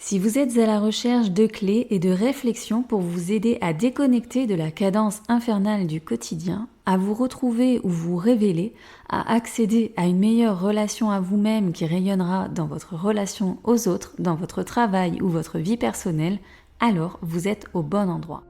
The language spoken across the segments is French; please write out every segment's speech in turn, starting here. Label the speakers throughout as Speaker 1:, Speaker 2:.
Speaker 1: Si vous êtes à la recherche de clés et de réflexions pour vous aider à déconnecter de la cadence infernale du quotidien, à vous retrouver ou vous révéler, à accéder à une meilleure relation à vous-même qui rayonnera dans votre relation aux autres, dans votre travail ou votre vie personnelle, alors vous êtes au bon endroit.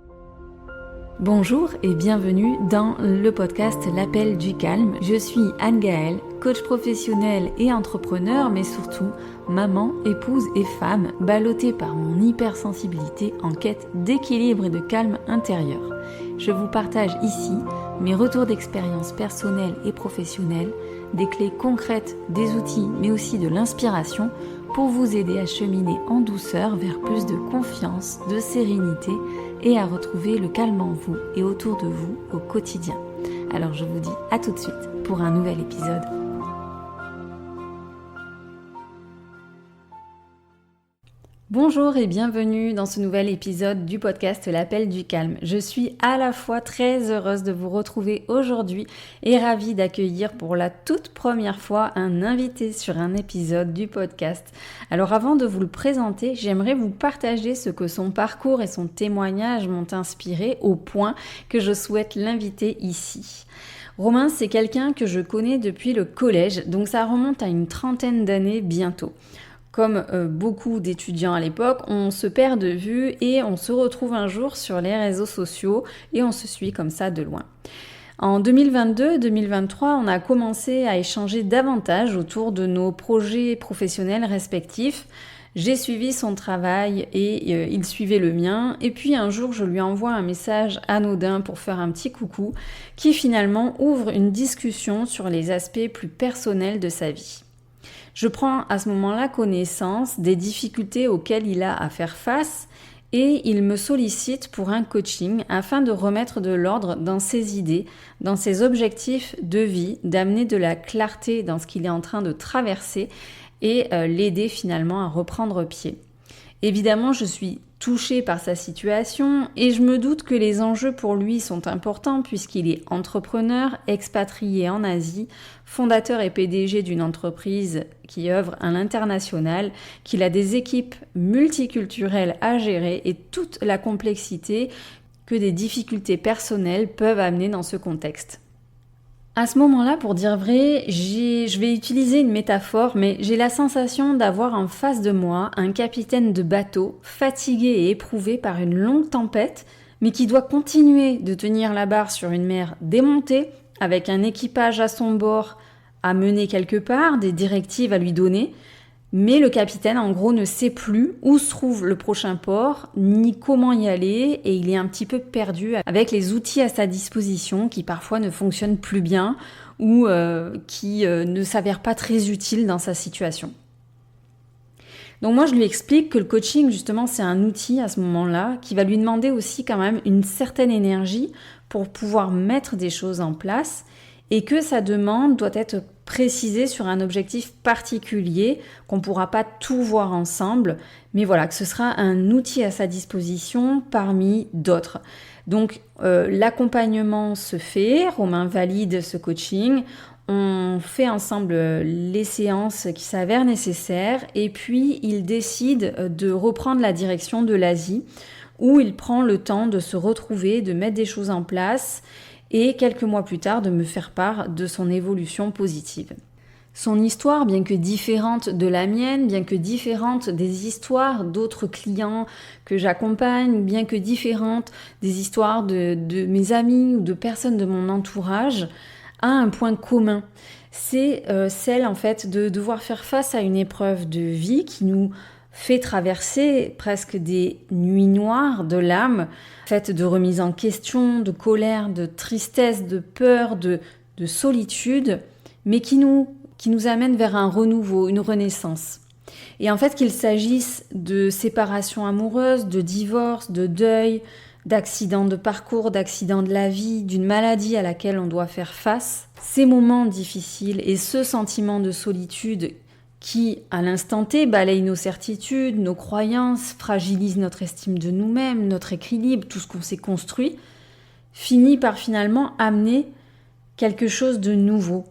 Speaker 1: Bonjour et bienvenue dans le podcast L'Appel du Calme. Je suis Anne-Gaëlle, coach professionnel et entrepreneur, mais surtout maman, épouse et femme, ballottée par mon hypersensibilité en quête d'équilibre et de calme intérieur. Je vous partage ici mes retours d'expérience personnelle et professionnelle, des clés concrètes, des outils, mais aussi de l'inspiration pour vous aider à cheminer en douceur vers plus de confiance, de sérénité et à retrouver le calme en vous et autour de vous au quotidien. Alors je vous dis à tout de suite pour un nouvel épisode. Bonjour et bienvenue dans ce nouvel épisode du podcast L'Appel du Calme. Je suis à la fois très heureuse de vous retrouver aujourd'hui et ravie d'accueillir pour la toute première fois un invité sur un épisode du podcast. Alors avant de vous le présenter, j'aimerais vous partager ce que son parcours et son témoignage m'ont inspiré au point que je souhaite l'inviter ici. Romain, c'est quelqu'un que je connais depuis le collège, donc ça remonte à une trentaine d'années bientôt. Comme beaucoup d'étudiants à l'époque, on se perd de vue et on se retrouve un jour sur les réseaux sociaux et on se suit comme ça de loin. En 2022-2023, on a commencé à échanger davantage autour de nos projets professionnels respectifs. J'ai suivi son travail et il suivait le mien. Et puis un jour, je lui envoie un message anodin pour faire un petit coucou qui finalement ouvre une discussion sur les aspects plus personnels de sa vie. Je prends à ce moment-là connaissance des difficultés auxquelles il a à faire face et il me sollicite pour un coaching afin de remettre de l'ordre dans ses idées, dans ses objectifs de vie, d'amener de la clarté dans ce qu'il est en train de traverser et l'aider finalement à reprendre pied. Évidemment, je suis touchée par sa situation et je me doute que les enjeux pour lui sont importants puisqu'il est entrepreneur, expatrié en Asie, fondateur et PDG d'une entreprise qui œuvre à l'international, qu'il a des équipes multiculturelles à gérer et toute la complexité que des difficultés personnelles peuvent amener dans ce contexte. À ce moment-là, pour dire vrai, je vais utiliser une métaphore, mais j'ai la sensation d'avoir en face de moi un capitaine de bateau, fatigué et éprouvé par une longue tempête, mais qui doit continuer de tenir la barre sur une mer démontée, avec un équipage à son bord à mener quelque part, des directives à lui donner, mais le capitaine, en gros, ne sait plus où se trouve le prochain port, ni comment y aller, et il est un petit peu perdu avec les outils à sa disposition qui parfois ne fonctionnent plus bien ou qui ne s'avèrent pas très utiles dans sa situation. Donc moi, je lui explique que le coaching, justement, c'est un outil à ce moment-là qui va lui demander aussi quand même une certaine énergie pour pouvoir mettre des choses en place et que sa demande doit être précisée sur un objectif particulier, qu'on ne pourra pas tout voir ensemble, mais voilà, que ce sera un outil à sa disposition parmi d'autres. Donc l'accompagnement se fait, Romain valide ce coaching, on fait ensemble les séances qui s'avèrent nécessaires et puis il décide de reprendre la direction de l'Asie où il prend le temps de se retrouver, de mettre des choses en place et quelques mois plus tard de me faire part de son évolution positive. Son histoire, bien que différente de la mienne, bien que différente des histoires d'autres clients que j'accompagne, bien que différente des histoires de mes amis ou de personnes de mon entourage, a un point commun. C'est celle en fait de devoir faire face à une épreuve de vie qui nous fait traverser presque des nuits noires de l'âme, faites de remise en question, de colère, de tristesse, de peur, de solitude, mais qui nous amène vers un renouveau, une renaissance. Et en fait, qu'il s'agisse de séparation amoureuse, de divorce, de deuil, d'accident de parcours, d'accident de la vie, d'une maladie à laquelle on doit faire face, ces moments difficiles et ce sentiment de solitude qui, à l'instant T, balaye nos certitudes, nos croyances, fragilise notre estime de nous-mêmes, notre équilibre, tout ce qu'on s'est construit, finit par finalement amener quelque chose de nouveau.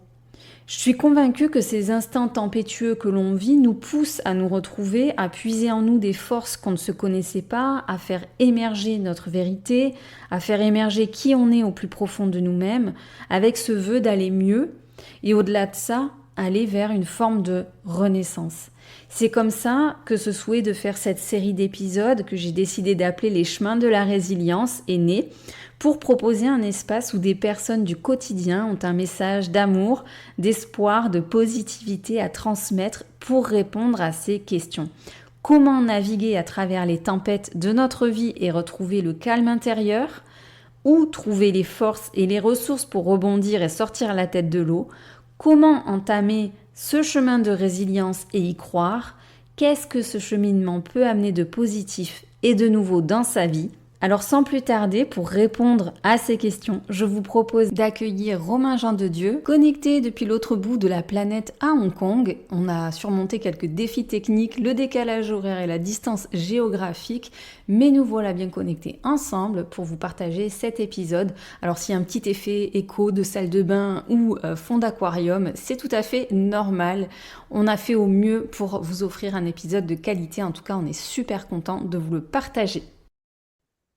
Speaker 1: Je suis convaincue que ces instants tempétueux que l'on vit nous poussent à nous retrouver, à puiser en nous des forces qu'on ne se connaissait pas, à faire émerger notre vérité, à faire émerger qui on est au plus profond de nous-mêmes, avec ce vœu d'aller mieux et au-delà de ça, aller vers une forme de renaissance. C'est comme ça que ce souhait de faire cette série d'épisodes que j'ai décidé d'appeler les chemins de la résilience est né pour proposer un espace où des personnes du quotidien ont un message d'amour, d'espoir, de positivité à transmettre pour répondre à ces questions. Comment naviguer à travers les tempêtes de notre vie et retrouver le calme intérieur? Où trouver les forces et les ressources pour rebondir et sortir la tête de l'eau? Comment entamer ce chemin de résilience et y croire? Qu'est-ce que ce cheminement peut amener de positif et de nouveau dans sa vie? Alors sans plus tarder, pour répondre à ces questions, je vous propose d'accueillir Romain Jean de Dieu, connecté depuis l'autre bout de la planète à Hong Kong. On a surmonté quelques défis techniques, le décalage horaire et la distance géographique, mais nous voilà bien connectés ensemble pour vous partager cet épisode. Alors s'il y a un petit effet écho de salle de bain ou fond d'aquarium, c'est tout à fait normal. On a fait au mieux pour vous offrir un épisode de qualité. En tout cas, on est super content de vous le partager.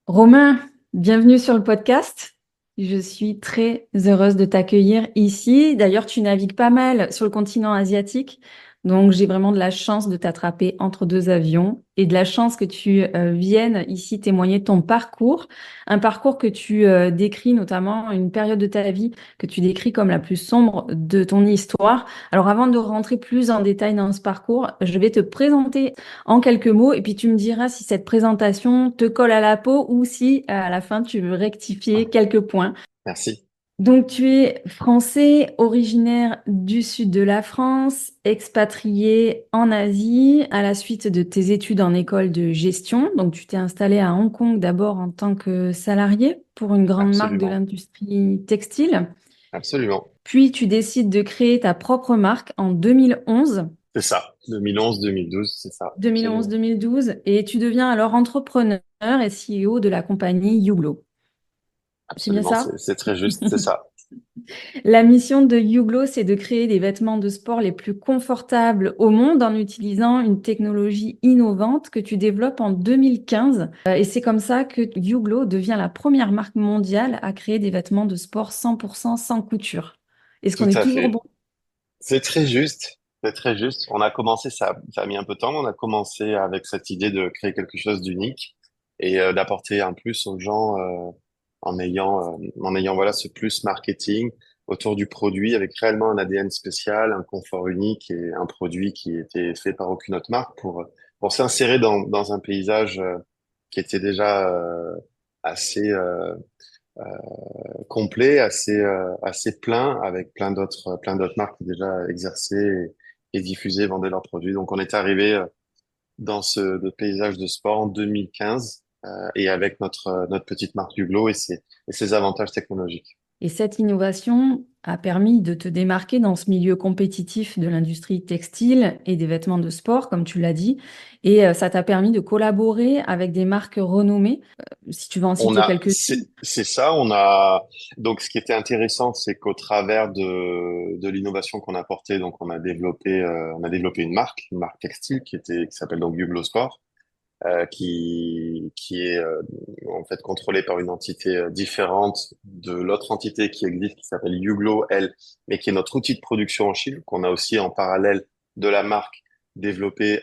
Speaker 1: Romain, bienvenue sur le podcast. Je suis très heureuse de t'accueillir ici. D'ailleurs, tu navigues pas mal sur le continent asiatique, donc j'ai vraiment de la chance de t'attraper entre deux avions et de la chance que tu viennes ici témoigner de ton parcours, un parcours que tu décris notamment une période de ta vie que tu décris comme la plus sombre de ton histoire. Alors avant de rentrer plus en détail dans ce parcours, je vais te présenter en quelques mots et puis tu me diras si cette présentation te colle à la peau ou si à la fin tu veux rectifier quelques points.
Speaker 2: Merci.
Speaker 1: Donc tu es français, originaire du sud de la France, expatrié en Asie à la suite de tes études en école de gestion. Donc tu t'es installé à Hong Kong d'abord en tant que salarié pour une grande marque de
Speaker 2: Absolument.
Speaker 1: l'industrie textile.
Speaker 2: Absolument.
Speaker 1: Puis tu décides de créer ta propre marque en 2011.
Speaker 2: C'est ça. 2011-2012, c'est ça. Absolument.
Speaker 1: 2011-2012 et tu deviens alors entrepreneur et CEO de la compagnie YouGlow. C'est bien
Speaker 2: Absolument.
Speaker 1: ça?
Speaker 2: C'est très juste. C'est ça.
Speaker 1: La mission de YouGlow, c'est de créer des vêtements de sport les plus confortables au monde en utilisant une technologie innovante que tu développes en 2015. Et c'est comme ça que YouGlow devient la première marque mondiale à créer des vêtements de sport 100% sans couture. Est-ce qu'on
Speaker 2: Tout
Speaker 1: est
Speaker 2: à
Speaker 1: toujours
Speaker 2: fait.
Speaker 1: bon?
Speaker 2: C'est très juste. C'est très juste. On a commencé, ça a mis un peu de temps, mais on a commencé avec cette idée de créer quelque chose d'unique et d'apporter un plus aux gens en ayant voilà ce plus marketing autour du produit avec réellement un ADN spécial, un confort unique et un produit qui était fait par aucune autre marque pour s'insérer dans un paysage qui était déjà assez complet, assez plein, avec plein d'autres marques qui déjà exerçaient et diffusaient, vendaient leurs produits. Donc on est arrivé dans ce paysage de sport en 2015 et avec notre petite marque Hublot et ses avantages technologiques.
Speaker 1: Et cette innovation a permis de te démarquer dans ce milieu compétitif de l'industrie textile et des vêtements de sport, comme tu l'as dit. Et ça t'a permis de collaborer avec des marques renommées. Si tu veux en citer
Speaker 2: C'est
Speaker 1: quelques-unes.
Speaker 2: c'est ça, on a donc ce qui était intéressant, c'est qu'au travers de l'innovation qu'on a apportée, donc on a développé une marque textile qui s'appelle donc Hublot Sport, qui est en fait contrôlée par une entité différente de l'autre entité qui existe, qui s'appelle Uglo, elle, mais qui est notre outil de production en Chine, qu'on a aussi en parallèle de la marque développé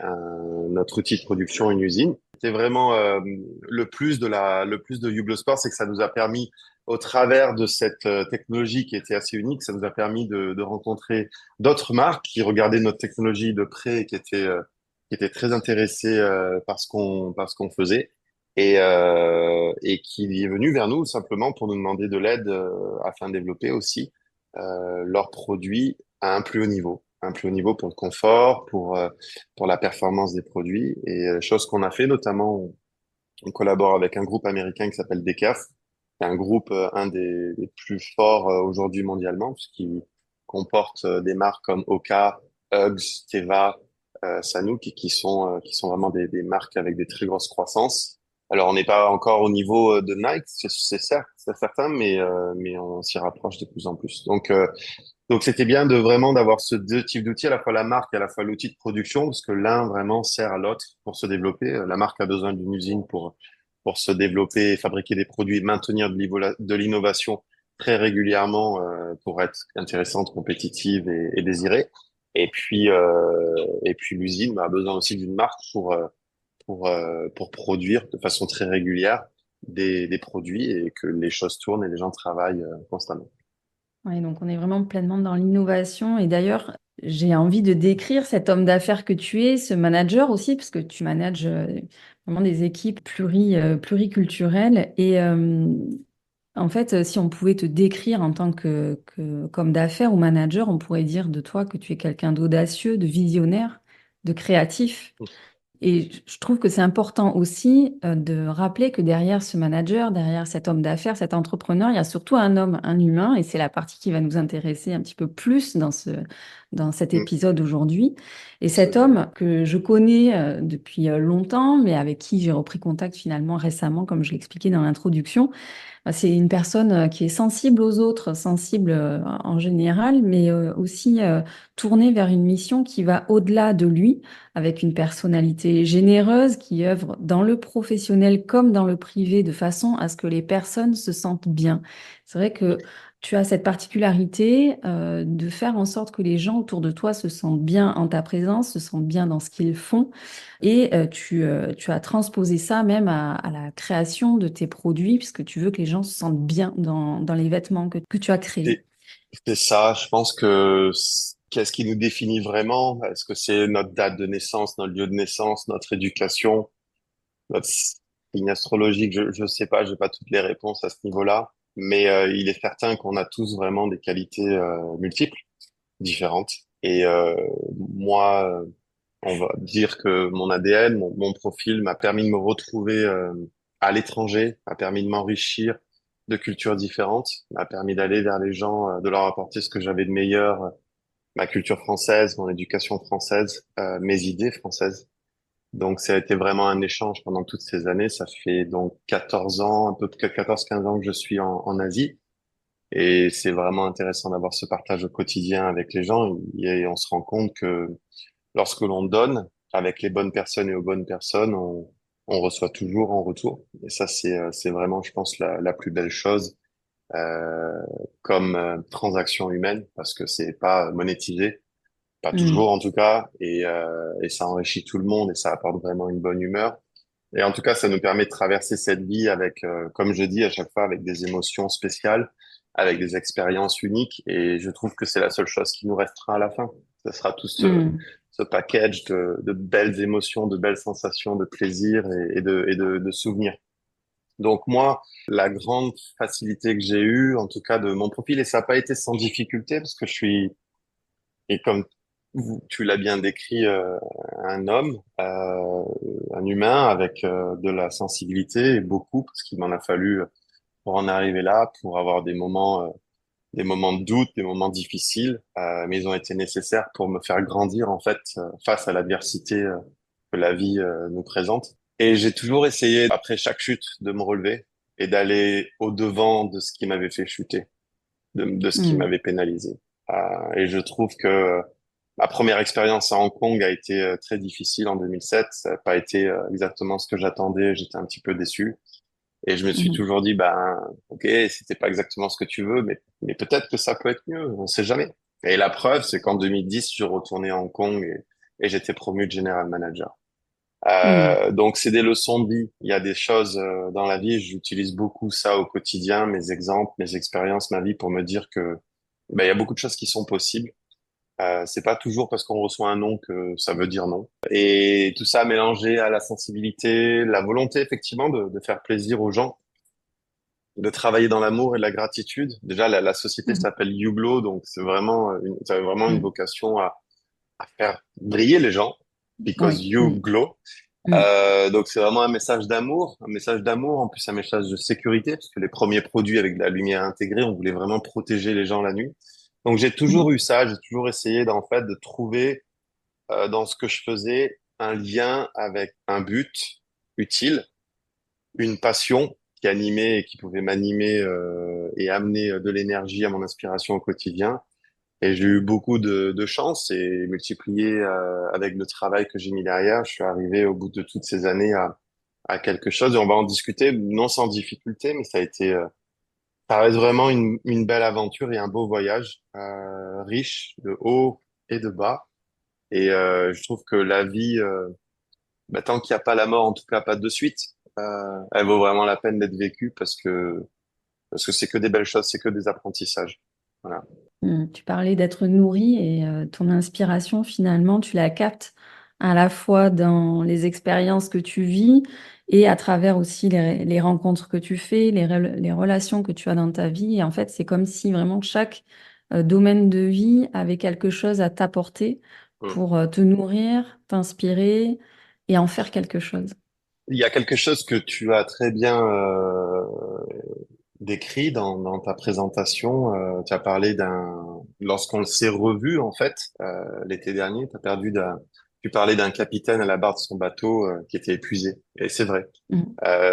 Speaker 2: notre outil de production, une usine. C'était vraiment le plus de Uglo Sport, c'est que ça nous a permis, au travers de cette technologie qui était assez unique, ça nous a permis de rencontrer d'autres marques qui regardaient notre technologie de près et qui était très intéressé par ce qu'on faisait et qui est venu vers nous simplement pour nous demander de l'aide afin de développer aussi leurs produits à un plus haut niveau pour le confort, pour la performance des produits et chose qu'on a fait notamment, on collabore avec un groupe américain qui s'appelle Decaf, qui est un groupe un des plus forts aujourd'hui mondialement puisqu'il comporte des marques comme Oka, Uggs, Teva, Sanook, qui sont vraiment des marques avec des très grosses croissances. Alors, on n'est pas encore au niveau de Nike, c'est certain, mais on s'y rapproche de plus en plus. Donc, Donc c'était bien de vraiment d'avoir ce deux types d'outils, à la fois la marque et à la fois l'outil de production, parce que l'un vraiment sert à l'autre pour se développer. La marque a besoin d'une usine pour se développer et fabriquer des produits, maintenir de l'innovation très régulièrement pour être intéressante, compétitive et désirée. Et puis l'usine a besoin aussi d'une marque pour produire de façon très régulière des produits et que les choses tournent et les gens travaillent constamment.
Speaker 1: Ouais, donc on est vraiment pleinement dans l'innovation. Et d'ailleurs, j'ai envie de décrire cet homme d'affaires que tu es, ce manager aussi, parce que tu manages vraiment des équipes pluriculturelles. Et en fait, si on pouvait te décrire en tant qu'homme d'affaires ou manager, on pourrait dire de toi que tu es quelqu'un d'audacieux, de visionnaire, de créatif. Et je trouve que c'est important aussi de rappeler que derrière ce manager, derrière cet homme d'affaires, cet entrepreneur, il y a surtout un homme, un humain, et c'est la partie qui va nous intéresser un petit peu plus dans cet
Speaker 2: Mm,
Speaker 1: épisode aujourd'hui. Et
Speaker 2: c'est
Speaker 1: cet
Speaker 2: vrai.
Speaker 1: homme que je connais depuis longtemps, mais avec qui j'ai repris contact finalement récemment, comme je l'expliquais dans l'introduction, c'est une personne qui est sensible aux autres, sensible en général, mais aussi tournée vers une mission qui va au-delà de lui, avec une personnalité généreuse qui œuvre dans le professionnel comme dans le privé de façon à ce que les personnes se sentent bien. C'est vrai que tu as cette particularité de faire en sorte que les gens autour de toi se sentent bien en ta présence, se sentent bien dans ce qu'ils font. Et tu as transposé ça même à la création de tes produits, puisque tu veux que les gens se sentent bien dans les vêtements que tu as créés.
Speaker 2: C'est c'est ça, je pense que qu'est-ce qui nous définit vraiment? Est-ce que c'est notre date de naissance, notre lieu de naissance, notre éducation, notre signe astrologique? Je sais pas, j'ai pas toutes les réponses à ce niveau-là, mais il est certain qu'on a tous vraiment des qualités multiples, différentes. Et moi, on va dire que mon ADN, mon profil m'a permis de me retrouver à l'étranger, m'a permis de m'enrichir de cultures différentes, m'a permis d'aller vers les gens, de leur apporter ce que j'avais de meilleur, ma culture française, mon éducation française, mes idées françaises. Donc ça a été vraiment un échange pendant toutes ces années. Ça fait donc 14 ans, un peu près 14-15 ans que je suis en Asie. Et c'est vraiment intéressant d'avoir ce partage au quotidien avec les gens. Et on se rend compte que lorsque l'on donne avec les bonnes personnes et aux bonnes personnes, on reçoit toujours en retour. Et ça, c'est vraiment, je pense, la plus belle chose euh, comme transaction humaine, parce que c'est pas monétisé, pas
Speaker 1: Hmm.
Speaker 2: toujours en tout cas, et ça enrichit tout le monde et ça apporte vraiment une bonne humeur. Et en tout cas, ça nous permet de traverser cette vie avec, comme je dis à chaque fois, avec des émotions spéciales, avec des expériences uniques. Et je trouve que c'est la seule chose qui nous restera à la fin. Ce sera tout
Speaker 1: Hmm.
Speaker 2: ce package de belles émotions, de belles sensations, de plaisir et de souvenirs. Donc moi, la grande facilité que j'ai eue, en tout cas de mon profil, et ça n'a pas été sans difficulté, parce que je suis, et comme tu l'as bien décrit, un homme, un humain avec de la sensibilité et beaucoup, parce qu'il m'en a fallu pour en arriver là, pour avoir des moments de doute, des moments difficiles, mais ils ont été nécessaires pour me faire grandir en fait face à l'adversité que la vie nous présente. Et j'ai toujours essayé, après chaque chute, de me relever et d'aller au-devant de ce qui m'avait fait chuter, de ce qui
Speaker 1: Hmm.
Speaker 2: m'avait pénalisé. Et je trouve que ma première expérience à Hong Kong a été très difficile en 2007. Ça n'a pas été exactement ce que j'attendais. J'étais un petit peu déçu. Et je me suis
Speaker 1: Hmm.
Speaker 2: toujours dit, ben, ok, c'était pas exactement ce que tu veux, mais peut-être que ça peut être mieux. On sait jamais. Et la preuve, c'est qu'en 2010, je suis retourné à Hong Kong et j'étais promu de general manager.
Speaker 1: Hmm.
Speaker 2: Donc, c'est des leçons de vie. Il y a des choses dans la vie, j'utilise beaucoup ça au quotidien, mes exemples, mes expériences, ma vie, pour me dire que ben, il y a beaucoup de choses qui sont possibles. C'est pas toujours parce qu'on reçoit un non que ça veut dire non. Et tout ça mélangé à la sensibilité, la volonté effectivement de faire plaisir aux gens, de travailler dans l'amour et la gratitude. Déjà, la société
Speaker 1: Hmm.
Speaker 2: s'appelle YouGlow, donc ça a vraiment une
Speaker 1: Hmm.
Speaker 2: vocation à faire briller les gens, because
Speaker 1: Oui.
Speaker 2: you
Speaker 1: Hmm.
Speaker 2: glow.
Speaker 1: Hmm.
Speaker 2: Donc c'est vraiment un message d'amour, en plus un message de sécurité, parce que les premiers produits avec de la lumière intégrée, on voulait vraiment protéger les gens la nuit. Donc j'ai toujours
Speaker 1: Hmm.
Speaker 2: eu ça, j'ai toujours essayé d'en fait de trouver dans ce que je faisais un lien avec un but utile, une passion qui animait et qui pouvait m'animer et amener de l'énergie à mon inspiration au quotidien Et j'ai eu beaucoup de chance et multiplié avec le travail que j'ai mis derrière, je suis arrivé au bout de toutes ces années à quelque chose. Et on va en discuter, non sans difficulté, mais ça reste vraiment une belle aventure et un beau voyage, riche de haut et de bas. Et je trouve que la vie, tant qu'il n'y a pas la mort, en tout cas pas de suite, elle vaut vraiment la peine d'être vécue parce que c'est que des belles choses, c'est que des apprentissages. Voilà.
Speaker 1: Tu parlais d'être nourri et ton inspiration, finalement, tu la captes à la fois dans les expériences que tu vis et à travers aussi les rencontres que tu fais, les relations que tu as dans ta vie. Et en fait, c'est comme si vraiment chaque domaine de vie avait quelque chose à t'apporter
Speaker 2: Mm.
Speaker 1: pour te nourrir, t'inspirer et en faire quelque chose.
Speaker 2: Il y a quelque chose que tu as très bien décrit dans ta présentation. Tu as parlé lorsqu'on s'est revu en fait l'été dernier, tu parlais d'un capitaine à la barre de son bateau qui était épuisé. Et c'est vrai.
Speaker 1: Mm.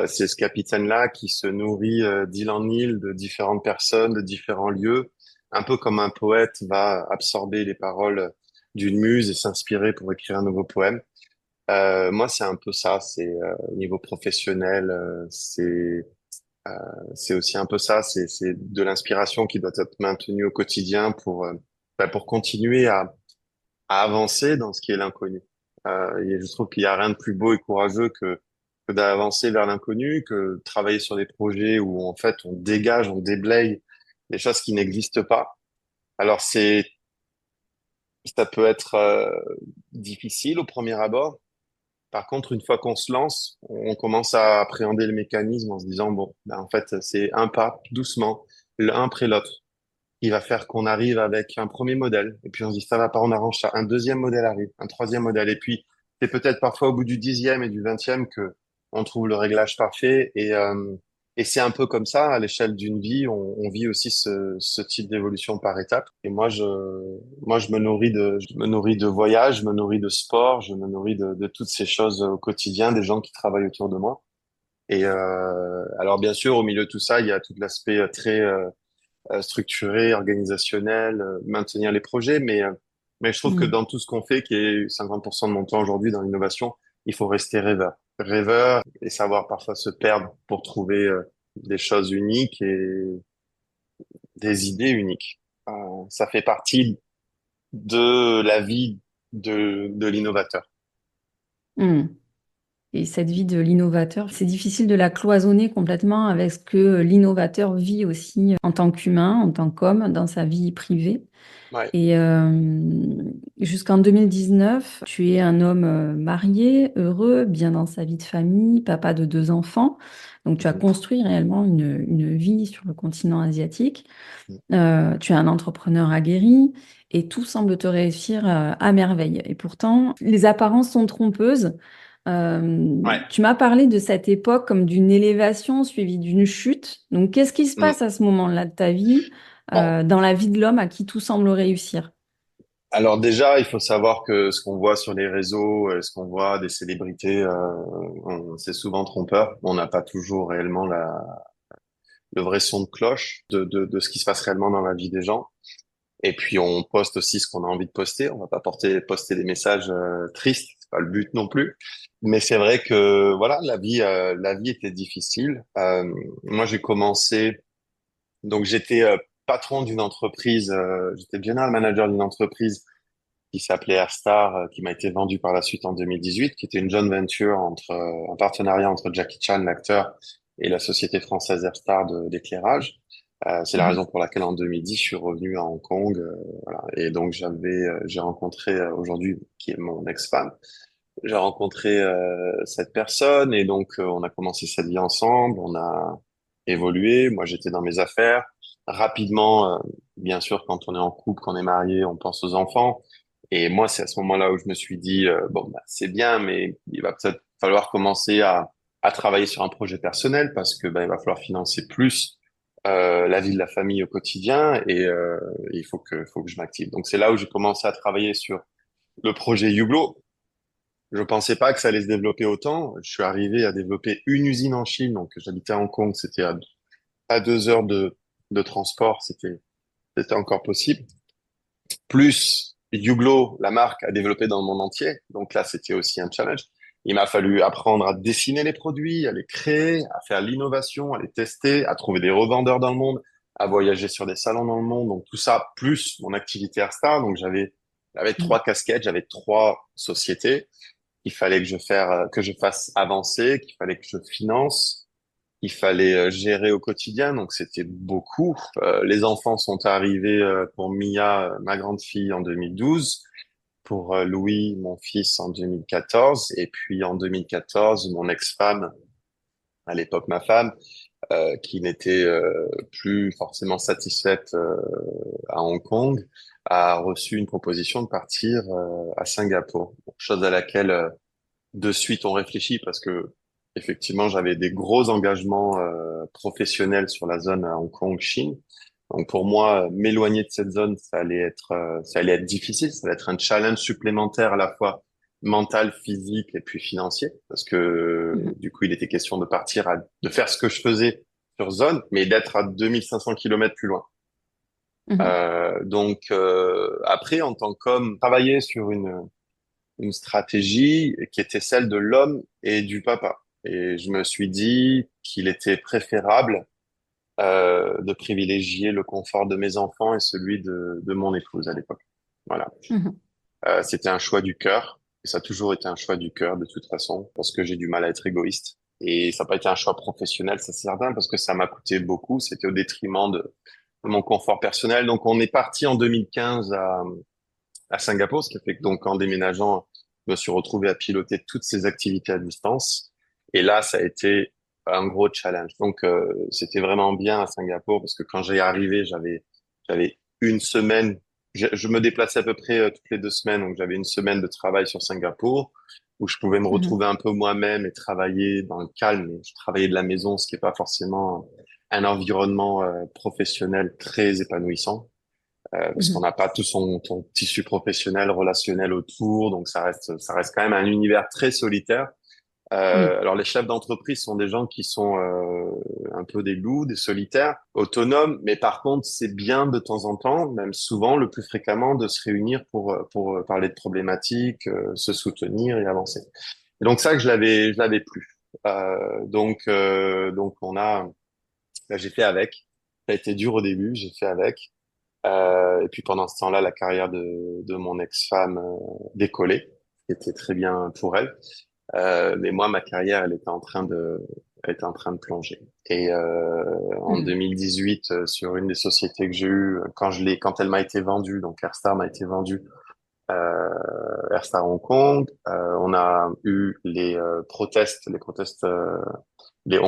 Speaker 2: C'est ce capitaine-là qui se nourrit d'île en île de différentes personnes, de différents lieux, un peu comme un poète va absorber les paroles d'une muse et s'inspirer pour écrire un nouveau poème. Moi, c'est un peu ça. C'est au niveau professionnel, c'est aussi un peu ça. C'est de l'inspiration qui doit être maintenue au quotidien pour continuer à avancer dans ce qui est l'inconnu. Et je trouve qu'il y a rien de plus beau et courageux que d'avancer vers l'inconnu, que de travailler sur des projets où en fait on dégage, on déblaye des choses qui n'existent pas. Alors ça peut être difficile au premier abord. Par contre, une fois qu'on se lance, on commence à appréhender le mécanisme en se disant, bon, en fait, c'est un pas, doucement, l'un après l'autre, qui va faire qu'on arrive avec un premier modèle. Et puis on se dit, ça va pas, on arrange ça. Un deuxième modèle arrive, un troisième modèle. Et puis, c'est peut-être parfois au bout du 10e et du 20e que on trouve le réglage parfait. Et c'est un peu comme ça, à l'échelle d'une vie, on vit aussi ce type d'évolution par étapes. Et moi, je me nourris de voyages, je me nourris de sport, je me nourris de toutes ces choses au quotidien, des gens qui travaillent autour de moi. Et alors, bien sûr, au milieu de tout ça, il y a tout l'aspect très structuré, organisationnel, maintenir les projets, mais je trouve que
Speaker 1: Mm.
Speaker 2: dans tout ce qu'on fait, qui est 50% de mon temps aujourd'hui dans l'innovation, il faut rester rêveur. Rêveur et savoir parfois se perdre pour trouver des choses uniques et des idées uniques. Ça fait partie de la vie de l'innovateur.
Speaker 1: Mm. Et cette vie de l'innovateur, c'est difficile de la cloisonner complètement avec ce que l'innovateur vit aussi en tant qu'humain, en tant qu'homme, dans sa vie privée.
Speaker 2: Ouais.
Speaker 1: Et jusqu'en 2019, tu es un homme marié, heureux, bien dans sa vie de famille, papa de 2 enfants. Donc tu as
Speaker 2: Mhm.
Speaker 1: construit réellement une vie sur le continent asiatique.
Speaker 2: Mhm.
Speaker 1: Tu es un entrepreneur aguerri et tout semble te réussir à merveille. Et pourtant, les apparences sont trompeuses.
Speaker 2: Ouais.
Speaker 1: Tu m'as parlé de cette époque comme d'une élévation suivie d'une chute. Donc, qu'est-ce qui se
Speaker 2: Mhm.
Speaker 1: passe à ce moment-là de ta vie,
Speaker 2: Bon.
Speaker 1: dans la vie de l'homme à qui tout semble réussir?
Speaker 2: Alors déjà, il faut savoir que ce qu'on voit sur les réseaux, ce qu'on voit des célébrités, c'est souvent trompeur. On n'a pas toujours réellement le vrai son de cloche de ce qui se passe réellement dans la vie des gens. Et puis on poste aussi ce qu'on a envie de poster. On va pas poster des messages tristes, c'est pas le but non plus. Mais c'est vrai que voilà, la vie était difficile. Moi, j'ai commencé, donc j'étais patron d'une entreprise, j'étais general manager d'une entreprise qui s'appelait Airstar, qui m'a été vendue par la suite en 2018, qui était une joint venture un partenariat entre Jackie Chan, l'acteur, et la société française Airstar d'éclairage. C'est la raison
Speaker 1: Mhm.
Speaker 2: pour laquelle en 2010, je suis revenu à Hong Kong, voilà. Et donc j'ai rencontré aujourd'hui, qui est mon ex-femme, j'ai rencontré cette personne et donc on a commencé cette vie ensemble, on a évolué. Moi, j'étais dans mes affaires. Rapidement, bien sûr, quand on est en couple, quand on est marié, on pense aux enfants. Et moi, c'est à ce moment-là où je me suis dit, bon, bah, c'est bien, mais il va peut-être falloir commencer à travailler sur un projet personnel parce que bah, il va falloir financer plus la vie de la famille au quotidien et faut que je m'active. Donc c'est là où j'ai commencé à travailler sur le projet Hublot. Je pensais pas que ça allait se développer autant. Je suis arrivé à développer une usine en Chine, donc j'habitais à Hong Kong, c'était à 2 heures de transport, c'était encore possible. plus Hublot, la marque, à développer dans le monde entier. Donc là, c'était aussi un challenge. Il m'a fallu apprendre à dessiner les produits, à les créer, à faire l'innovation, à les tester, à trouver des revendeurs dans le monde, à voyager sur des salons dans le monde. Donc tout ça, plus mon activité Airstar. Donc j'avais
Speaker 1: Mhm.
Speaker 2: trois casquettes, j'avais trois sociétés. Il fallait que je fasse avancer, qu'il fallait que je finance, il fallait gérer au quotidien, donc c'était beaucoup. Les enfants sont arrivés pour Mia, ma grande fille, en 2012, pour Louis, mon fils, en 2014, et puis en 2014, mon ex-femme, à l'époque ma femme, qui n'était plus forcément satisfaite à Hong Kong, a reçu une proposition de partir à Singapour, chose à laquelle de suite on réfléchit parce que effectivement j'avais des gros engagements professionnels sur la zone Hong Kong Chine. Donc pour moi m'éloigner de cette zone ça allait être difficile, ça allait être un challenge supplémentaire à la fois mental, physique et puis financier parce que
Speaker 1: Mhm.
Speaker 2: du coup il était question de de faire ce que je faisais sur zone mais d'être à 2500 kilomètres plus loin.
Speaker 1: Mhm.
Speaker 2: Après en tant qu'homme travailler sur une stratégie qui était celle de l'homme et du papa. Et je me suis dit qu'il était préférable de privilégier le confort de mes enfants et celui de mon épouse à l'époque. Voilà.
Speaker 1: Mhm.
Speaker 2: C'était un choix du cœur. Et ça a toujours été un choix du cœur de toute façon, parce que j'ai du mal à être égoïste. Et ça n'a pas été un choix professionnel, ça c'est certain, parce que ça m'a coûté beaucoup. C'était au détriment de mon confort personnel. Donc on est parti en 2015 à Singapour, ce qui fait que donc en déménageant, je me suis retrouvé à piloter toutes ces activités à distance. Et là, ça a été un gros challenge. Donc c'était vraiment bien à Singapour parce que quand j'ai arrivé, j'avais une semaine. Je me déplaçais à peu près toutes les 2 semaines, donc j'avais une semaine de travail sur Singapour où je pouvais me
Speaker 1: Mhm.
Speaker 2: retrouver un peu moi-même et travailler dans le calme. Et je travaillais de la maison, ce qui n'est pas forcément un environnement professionnel très épanouissant parce qu'on
Speaker 1: Mhm.
Speaker 2: n'a pas tout ton tissu professionnel, relationnel autour, donc ça reste quand même un univers très solitaire.
Speaker 1: Oui.
Speaker 2: Alors les chefs d'entreprise sont des gens qui sont un peu des loups, des solitaires, autonomes, mais par contre c'est bien de temps en temps, même souvent le plus fréquemment, de se réunir pour parler de problématiques, se soutenir et avancer. Et donc ça que je l'avais plus. Donc j'ai fait avec. Ça a été dur au début, j'ai fait avec. Et puis pendant ce temps-là, la carrière de mon ex-femme décollait, ce qui était très bien pour elle. Mais moi, ma carrière, elle était en train de plonger. Et en
Speaker 1: Mhm.
Speaker 2: 2018, sur une des sociétés que j'ai eues, quand elle m'a été vendue, donc Airstar m'a été vendue, Airstar Hong Kong, on a eu les Hong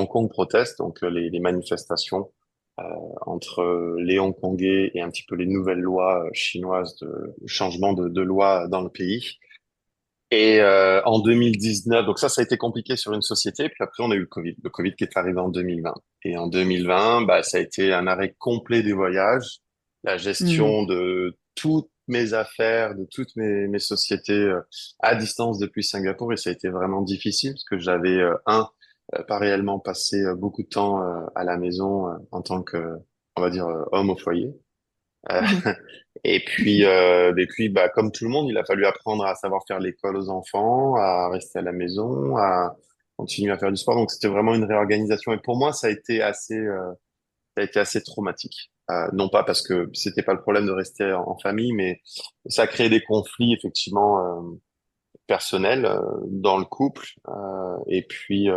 Speaker 2: Kong protestes, donc les manifestations entre les Hongkongais et un petit peu les nouvelles lois chinoises de changement de loi dans le pays. Et en 2019, donc ça a été compliqué sur une société. Puis après, on a eu le Covid qui est arrivé en 2020. Et en 2020, bah, ça a été un arrêt complet des voyages, la
Speaker 1: Mhm.
Speaker 2: gestion de toutes mes affaires, de toutes mes sociétés à distance depuis Singapour. Et ça a été vraiment difficile parce que j'avais, pas réellement passé beaucoup de temps à la maison en tant que, on va dire, homme au foyer. Euh,
Speaker 1: Mhm.
Speaker 2: et puis, bah, comme tout le monde, il a fallu apprendre à savoir faire l'école aux enfants, à rester à la maison, à continuer à faire du sport. Donc, c'était vraiment une réorganisation. Et pour moi, ça a été assez traumatique. Non pas parce que c'était pas le problème de rester en famille, mais ça a créé des conflits effectivement personnels dans le couple. Et puis,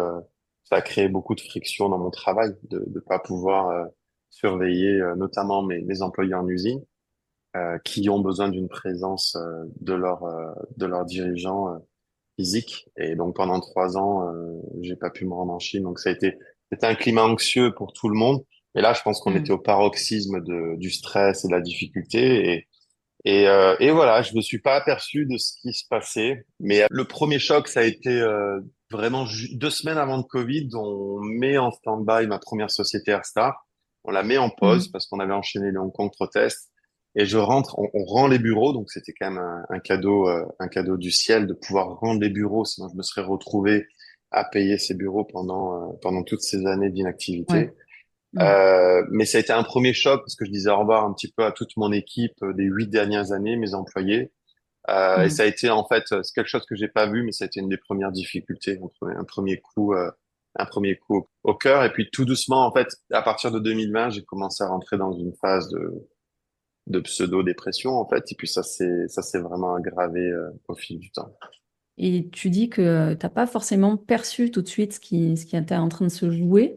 Speaker 2: ça a créé beaucoup de frictions dans mon travail, de ne pas pouvoir surveiller notamment mes employés en usine qui ont besoin d'une présence de leurs dirigeants physiques. Et donc pendant 3 ans, j'ai pas pu me rendre en Chine. Donc c'était un climat anxieux pour tout le monde. Et là, je pense qu'on était
Speaker 1: Mhm.
Speaker 2: au paroxysme du stress et de la difficulté. Et voilà, je me suis pas aperçu de ce qui se passait. Mais le premier choc, ça a été vraiment 2 semaines avant le Covid. On met en stand-by ma première société Airstar. On la met en pause
Speaker 1: Mhm.
Speaker 2: parce qu'on avait enchaîné les Hong Kong protests. Et on rend les bureaux, donc c'était quand même un cadeau du ciel de pouvoir rendre les bureaux. Sinon, je me serais retrouvé à payer ces bureaux pendant toutes ces années
Speaker 1: Ouais.
Speaker 2: d'inactivité.
Speaker 1: Mm.
Speaker 2: Mais ça a été un premier choc parce que je disais au revoir un petit peu à toute mon équipe des 8 dernières années, mes employés. Et ça
Speaker 1: Mm.
Speaker 2: a été en fait c'est quelque chose que j'ai pas vu, mais ça a été une des premières difficultés, un premier coup au cœur. Et puis tout doucement, en fait, à partir de 2020, j'ai commencé à rentrer dans une phase de pseudo-dépression en fait. Et puis ça s'est vraiment aggravé au fil du temps.
Speaker 1: Et tu dis que t'as pas forcément perçu tout de suite ce qui était en train de se jouer.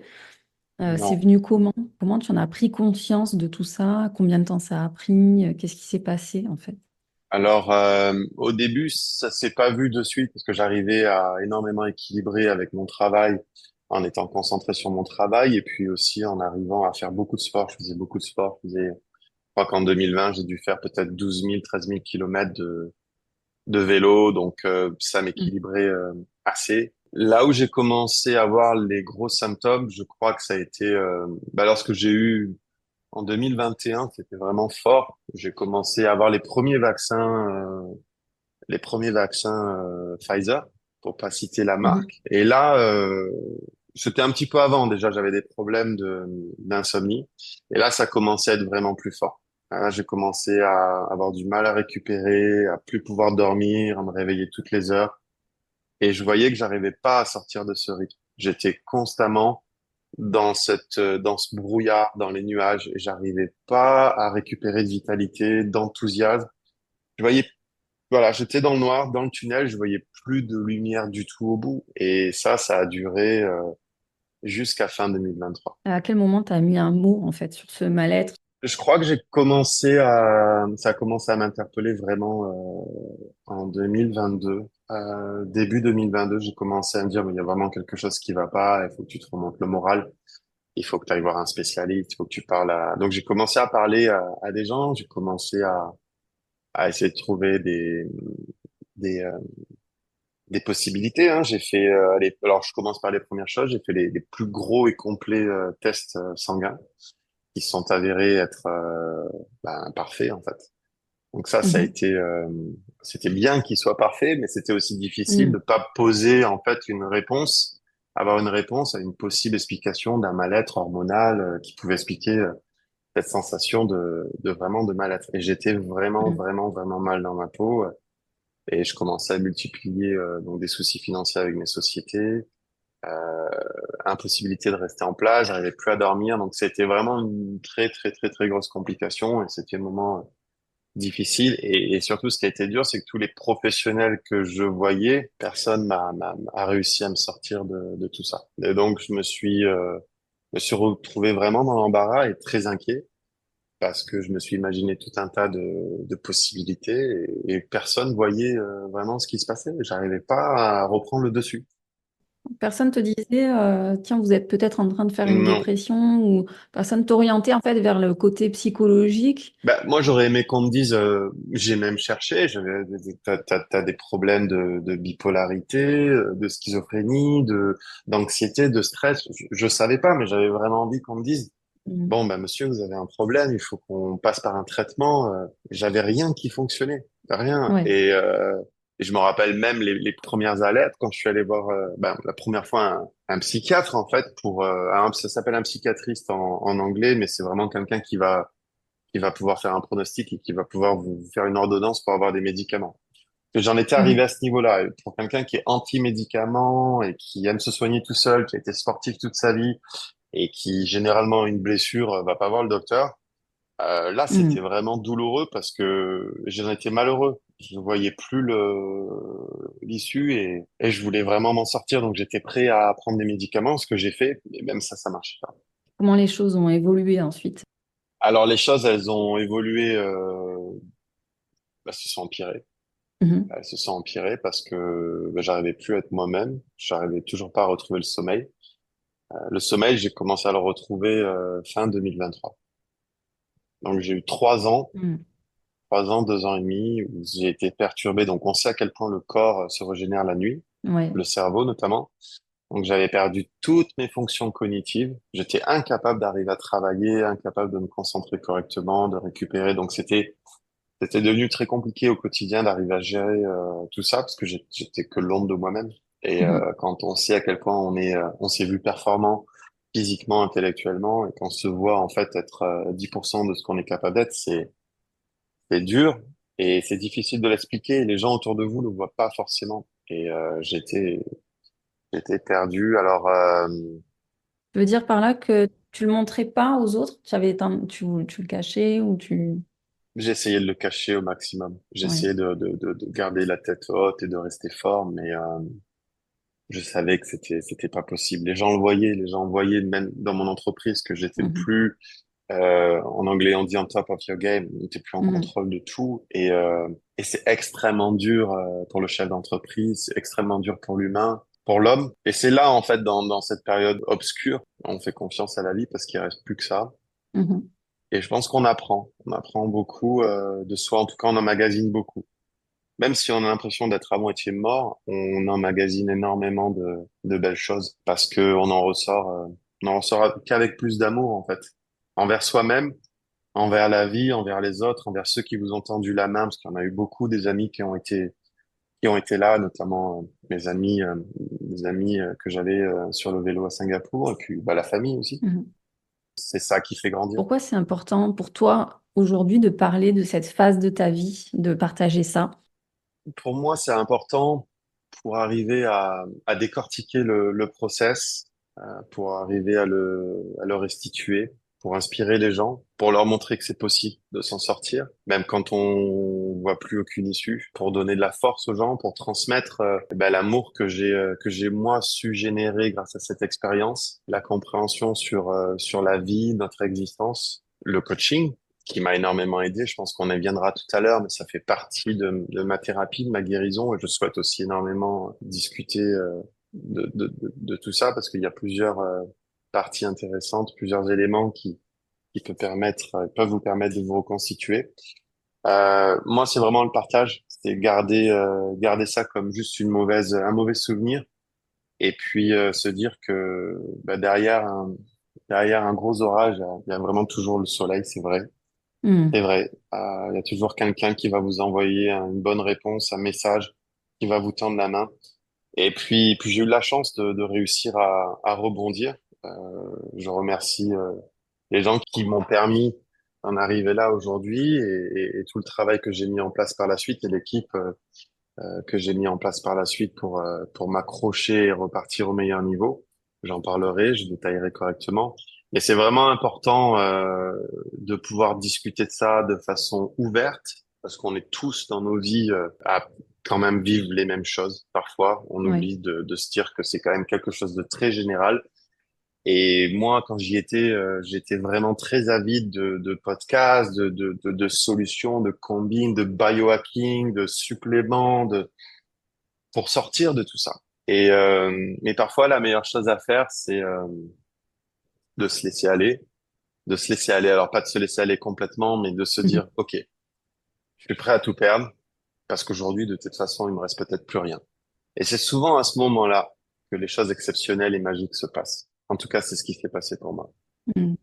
Speaker 1: C'est
Speaker 2: Non.
Speaker 1: venu comment? Comment tu en as pris conscience de tout ça? Combien de temps ça a pris? Qu'est-ce qui s'est passé en fait?
Speaker 2: Alors, au début, ça s'est pas vu de suite parce que j'arrivais à énormément équilibrer avec mon travail en étant concentré sur mon travail et puis aussi en arrivant à faire beaucoup de sport. Je faisais beaucoup de sport. Je crois qu'en 2020, j'ai dû faire peut-être 12 000, 13 000 kilomètres de vélo. Donc, ça
Speaker 1: Mm.
Speaker 2: m'équilibrait assez. Là où j'ai commencé à voir les gros symptômes, je crois que ça a été lorsque j'ai eu en 2021, c'était vraiment fort. J'ai commencé à avoir les premiers vaccins Pfizer, pour pas citer la
Speaker 1: Mhm.
Speaker 2: marque. Et là, c'était un petit peu avant déjà, j'avais des problèmes d'insomnie. Et là, ça commençait à être vraiment plus fort. Là, j'ai commencé à avoir du mal à récupérer, à plus pouvoir dormir, à me réveiller toutes les heures. Et je voyais que j'arrivais pas à sortir de ce rythme. J'étais constamment dans ce brouillard, dans les nuages, et j'arrivais pas à récupérer de vitalité, d'enthousiasme. Je voyais Voilà, j'étais dans le noir, dans le tunnel, je voyais plus de lumière du tout au bout. Et ça a duré jusqu'à fin 2023.
Speaker 1: À quel moment tu as mis un mot en fait sur ce mal-être?
Speaker 2: Je crois que ça a commencé à m'interpeller vraiment en 2022. Début 2022, j'ai commencé à me dire, mais il y a vraiment quelque chose qui va pas, il faut que tu te remontes le moral, il faut que tu ailles voir un spécialiste, il faut que tu parles à... Donc j'ai commencé à parler à des gens, j'ai commencé à essayer de trouver des, euh, des possibilités, hein. J'ai fait, alors je commence par les premières choses. J'ai fait les plus gros et complets tests sanguins qui sont avérés être parfaits en fait. Donc ça a
Speaker 1: Mhm.
Speaker 2: été, c'était bien qu'ils soient parfaits, mais c'était aussi difficile de
Speaker 1: Mm.
Speaker 2: pas poser en fait avoir une réponse à une possible explication d'un mal-être hormonal qui pouvait expliquer cette sensation de vraiment de mal-être. Et j'étais vraiment,
Speaker 1: Mm.
Speaker 2: vraiment, vraiment mal dans ma peau. Et je commençais à multiplier donc des soucis financiers avec mes sociétés, impossibilité de rester en place, j'arrivais plus à dormir, donc c'était vraiment une très très très très grosse complication et c'était un moment difficile et surtout ce qui a été dur, c'est que tous les professionnels que je voyais, personne a réussi à me sortir de tout ça. Et donc me suis retrouvé vraiment dans l'embarras et très inquiet parce que je me suis imaginé tout un tas de possibilités et personne voyait vraiment ce qui se passait. J'arrivais pas à reprendre le dessus.
Speaker 1: Personne te disait, tiens, vous êtes peut-être en train de faire une
Speaker 2: Non.
Speaker 1: dépression ou personne t'orientait en fait vers le côté psychologique.
Speaker 2: Moi, j'aurais aimé qu'on me dise, j'ai même cherché, t'as des problèmes de bipolarité, de schizophrénie, d'anxiété, de stress. Je savais pas, mais j'avais vraiment envie qu'on me dise,
Speaker 1: Mm.
Speaker 2: bon, monsieur, vous avez un problème, il faut qu'on passe par un traitement. J'avais rien qui fonctionnait, rien.
Speaker 1: Ouais.
Speaker 2: Et je me rappelle même les premières alertes quand je suis allé voir, la première fois un psychiatre, en fait, ça s'appelle un psychiatriste en anglais, mais c'est vraiment quelqu'un qui va pouvoir faire un pronostic et qui va pouvoir vous faire une ordonnance pour avoir des médicaments. Que j'en étais arrivé
Speaker 1: Mhm.
Speaker 2: à ce niveau-là. Et pour quelqu'un qui est anti-médicament et qui aime se soigner tout seul, qui a été sportif toute sa vie et qui généralement a une blessure va pas voir le docteur. Là, c'était
Speaker 1: Mm.
Speaker 2: vraiment douloureux parce que j'en étais malheureux. Je ne voyais plus l'issue et je voulais vraiment m'en sortir. Donc, j'étais prêt à prendre des médicaments, ce que j'ai fait. Et même ça marche pas.
Speaker 1: Comment les choses ont évolué ensuite?
Speaker 2: Alors, les choses, elles ont évolué, se sont empirées.
Speaker 1: Mhm.
Speaker 2: Elles se sont empirées parce que j'arrivais plus à être moi-même. J'arrivais toujours pas à retrouver le sommeil. Le sommeil, j'ai commencé à le retrouver fin 2023. Donc, j'ai eu 3 ans,
Speaker 1: Mm.
Speaker 2: 3 ans, 2 ans et demi où j'ai été perturbé. Donc, on sait à quel point le corps se régénère la nuit,
Speaker 1: Ouais.
Speaker 2: le cerveau notamment. Donc, j'avais perdu toutes mes fonctions cognitives. J'étais incapable d'arriver à travailler, incapable de me concentrer correctement, de récupérer. Donc, c'était devenu très compliqué au quotidien d'arriver à gérer tout ça parce que j'étais que l'ombre de moi-même. Et
Speaker 1: Mhm.
Speaker 2: quand on sait à quel point on s'est vu performant, physiquement, intellectuellement, et qu'on se voit en fait être 10% de ce qu'on est capable d'être, c'est dur et c'est difficile de l'expliquer. Les gens autour de vous le voient pas forcément. Et j'étais perdu. Alors
Speaker 1: Tu veux dire par là que tu le montrais pas aux autres? Tu le cachais ou tu...
Speaker 2: j'ai essayé de le cacher au maximum. J'ai
Speaker 1: Ouais.
Speaker 2: essayé de garder la tête haute et de rester fort, mais je savais que c'était pas possible. Les gens voyaient même dans mon entreprise que j'étais
Speaker 1: Mhm.
Speaker 2: plus en anglais on dit on top of your game, t'es plus en
Speaker 1: Mhm.
Speaker 2: contrôle de tout et c'est extrêmement dur pour le chef d'entreprise, c'est extrêmement dur pour l'humain, pour l'homme. Et c'est là en fait dans cette période obscure, on fait confiance à la vie parce qu'il reste plus que ça.
Speaker 1: Mhm.
Speaker 2: Et je pense on apprend beaucoup de soi, en tout cas on emmagasine beaucoup. Même si on a l'impression d'être à moitié mort, on emmagasine énormément de belles choses parce que on en ressort qu'avec plus d'amour en fait, envers soi-même, envers la vie, envers les autres, envers ceux qui vous ont tendu la main, parce qu'il y en a eu beaucoup des amis qui ont été là, notamment mes amis que j'avais sur le vélo à Singapour, et puis bah, la famille aussi.
Speaker 1: Mhm.
Speaker 2: C'est ça qui fait grandir.
Speaker 1: Pourquoi c'est important pour toi aujourd'hui de parler de cette phase de ta vie, de partager ça?
Speaker 2: Pour moi, c'est important pour arriver à décortiquer le process, pour arriver à le restituer, pour inspirer les gens, pour leur montrer que c'est possible de s'en sortir, même quand on voit plus aucune issue, pour donner de la force aux gens, pour transmettre ben, l'amour que j'ai moi su générer grâce à cette expérience, la compréhension sur la vie, notre existence, le coaching qui m'a énormément aidé. Je pense qu'on y viendra tout à l'heure, mais ça fait partie de ma thérapie, de ma guérison, et je souhaite aussi énormément discuter de tout ça parce qu'il y a plusieurs parties intéressantes, plusieurs éléments qui peuvent vous permettre de vous reconstituer. Moi, c'est vraiment le partage, c'est garder ça comme juste un mauvais souvenir, et puis se dire que bah, derrière un gros orage, il y a vraiment toujours le soleil, c'est vrai. C'est
Speaker 1: Mhm.
Speaker 2: vrai, il y a toujours quelqu'un qui va vous envoyer une bonne réponse, un message, qui va vous tendre la main. Et puis j'ai eu la chance de réussir à rebondir. Euh, je remercie les gens qui m'ont permis d'en arriver là aujourd'hui et tout le travail que j'ai mis en place par la suite et l'équipe que j'ai mis en place par la suite pour m'accrocher et repartir au meilleur niveau. J'en parlerai, je détaillerai correctement. Mais c'est vraiment important de pouvoir discuter de ça de façon ouverte, parce qu'on est tous dans nos vies à quand même vivre les mêmes choses. Parfois, on
Speaker 1: Ouais.
Speaker 2: oublie de se dire que c'est quand même quelque chose de très général et moi, quand j'y étais, j'étais vraiment très avide de podcasts, de solutions, de combines, de biohacking, de suppléments, pour sortir de tout ça. Mais parfois, la meilleure chose à faire, c'est de se laisser aller, de se laisser aller. Alors, pas de se laisser aller complètement, mais de se
Speaker 1: Mhm.
Speaker 2: dire, OK, je suis prêt à tout perdre parce qu'aujourd'hui, de toute façon, il me reste peut-être plus rien. Et c'est souvent à ce moment-là que les choses exceptionnelles et magiques se passent. En tout cas, c'est ce qui s'est passé pour moi.
Speaker 1: Mhm.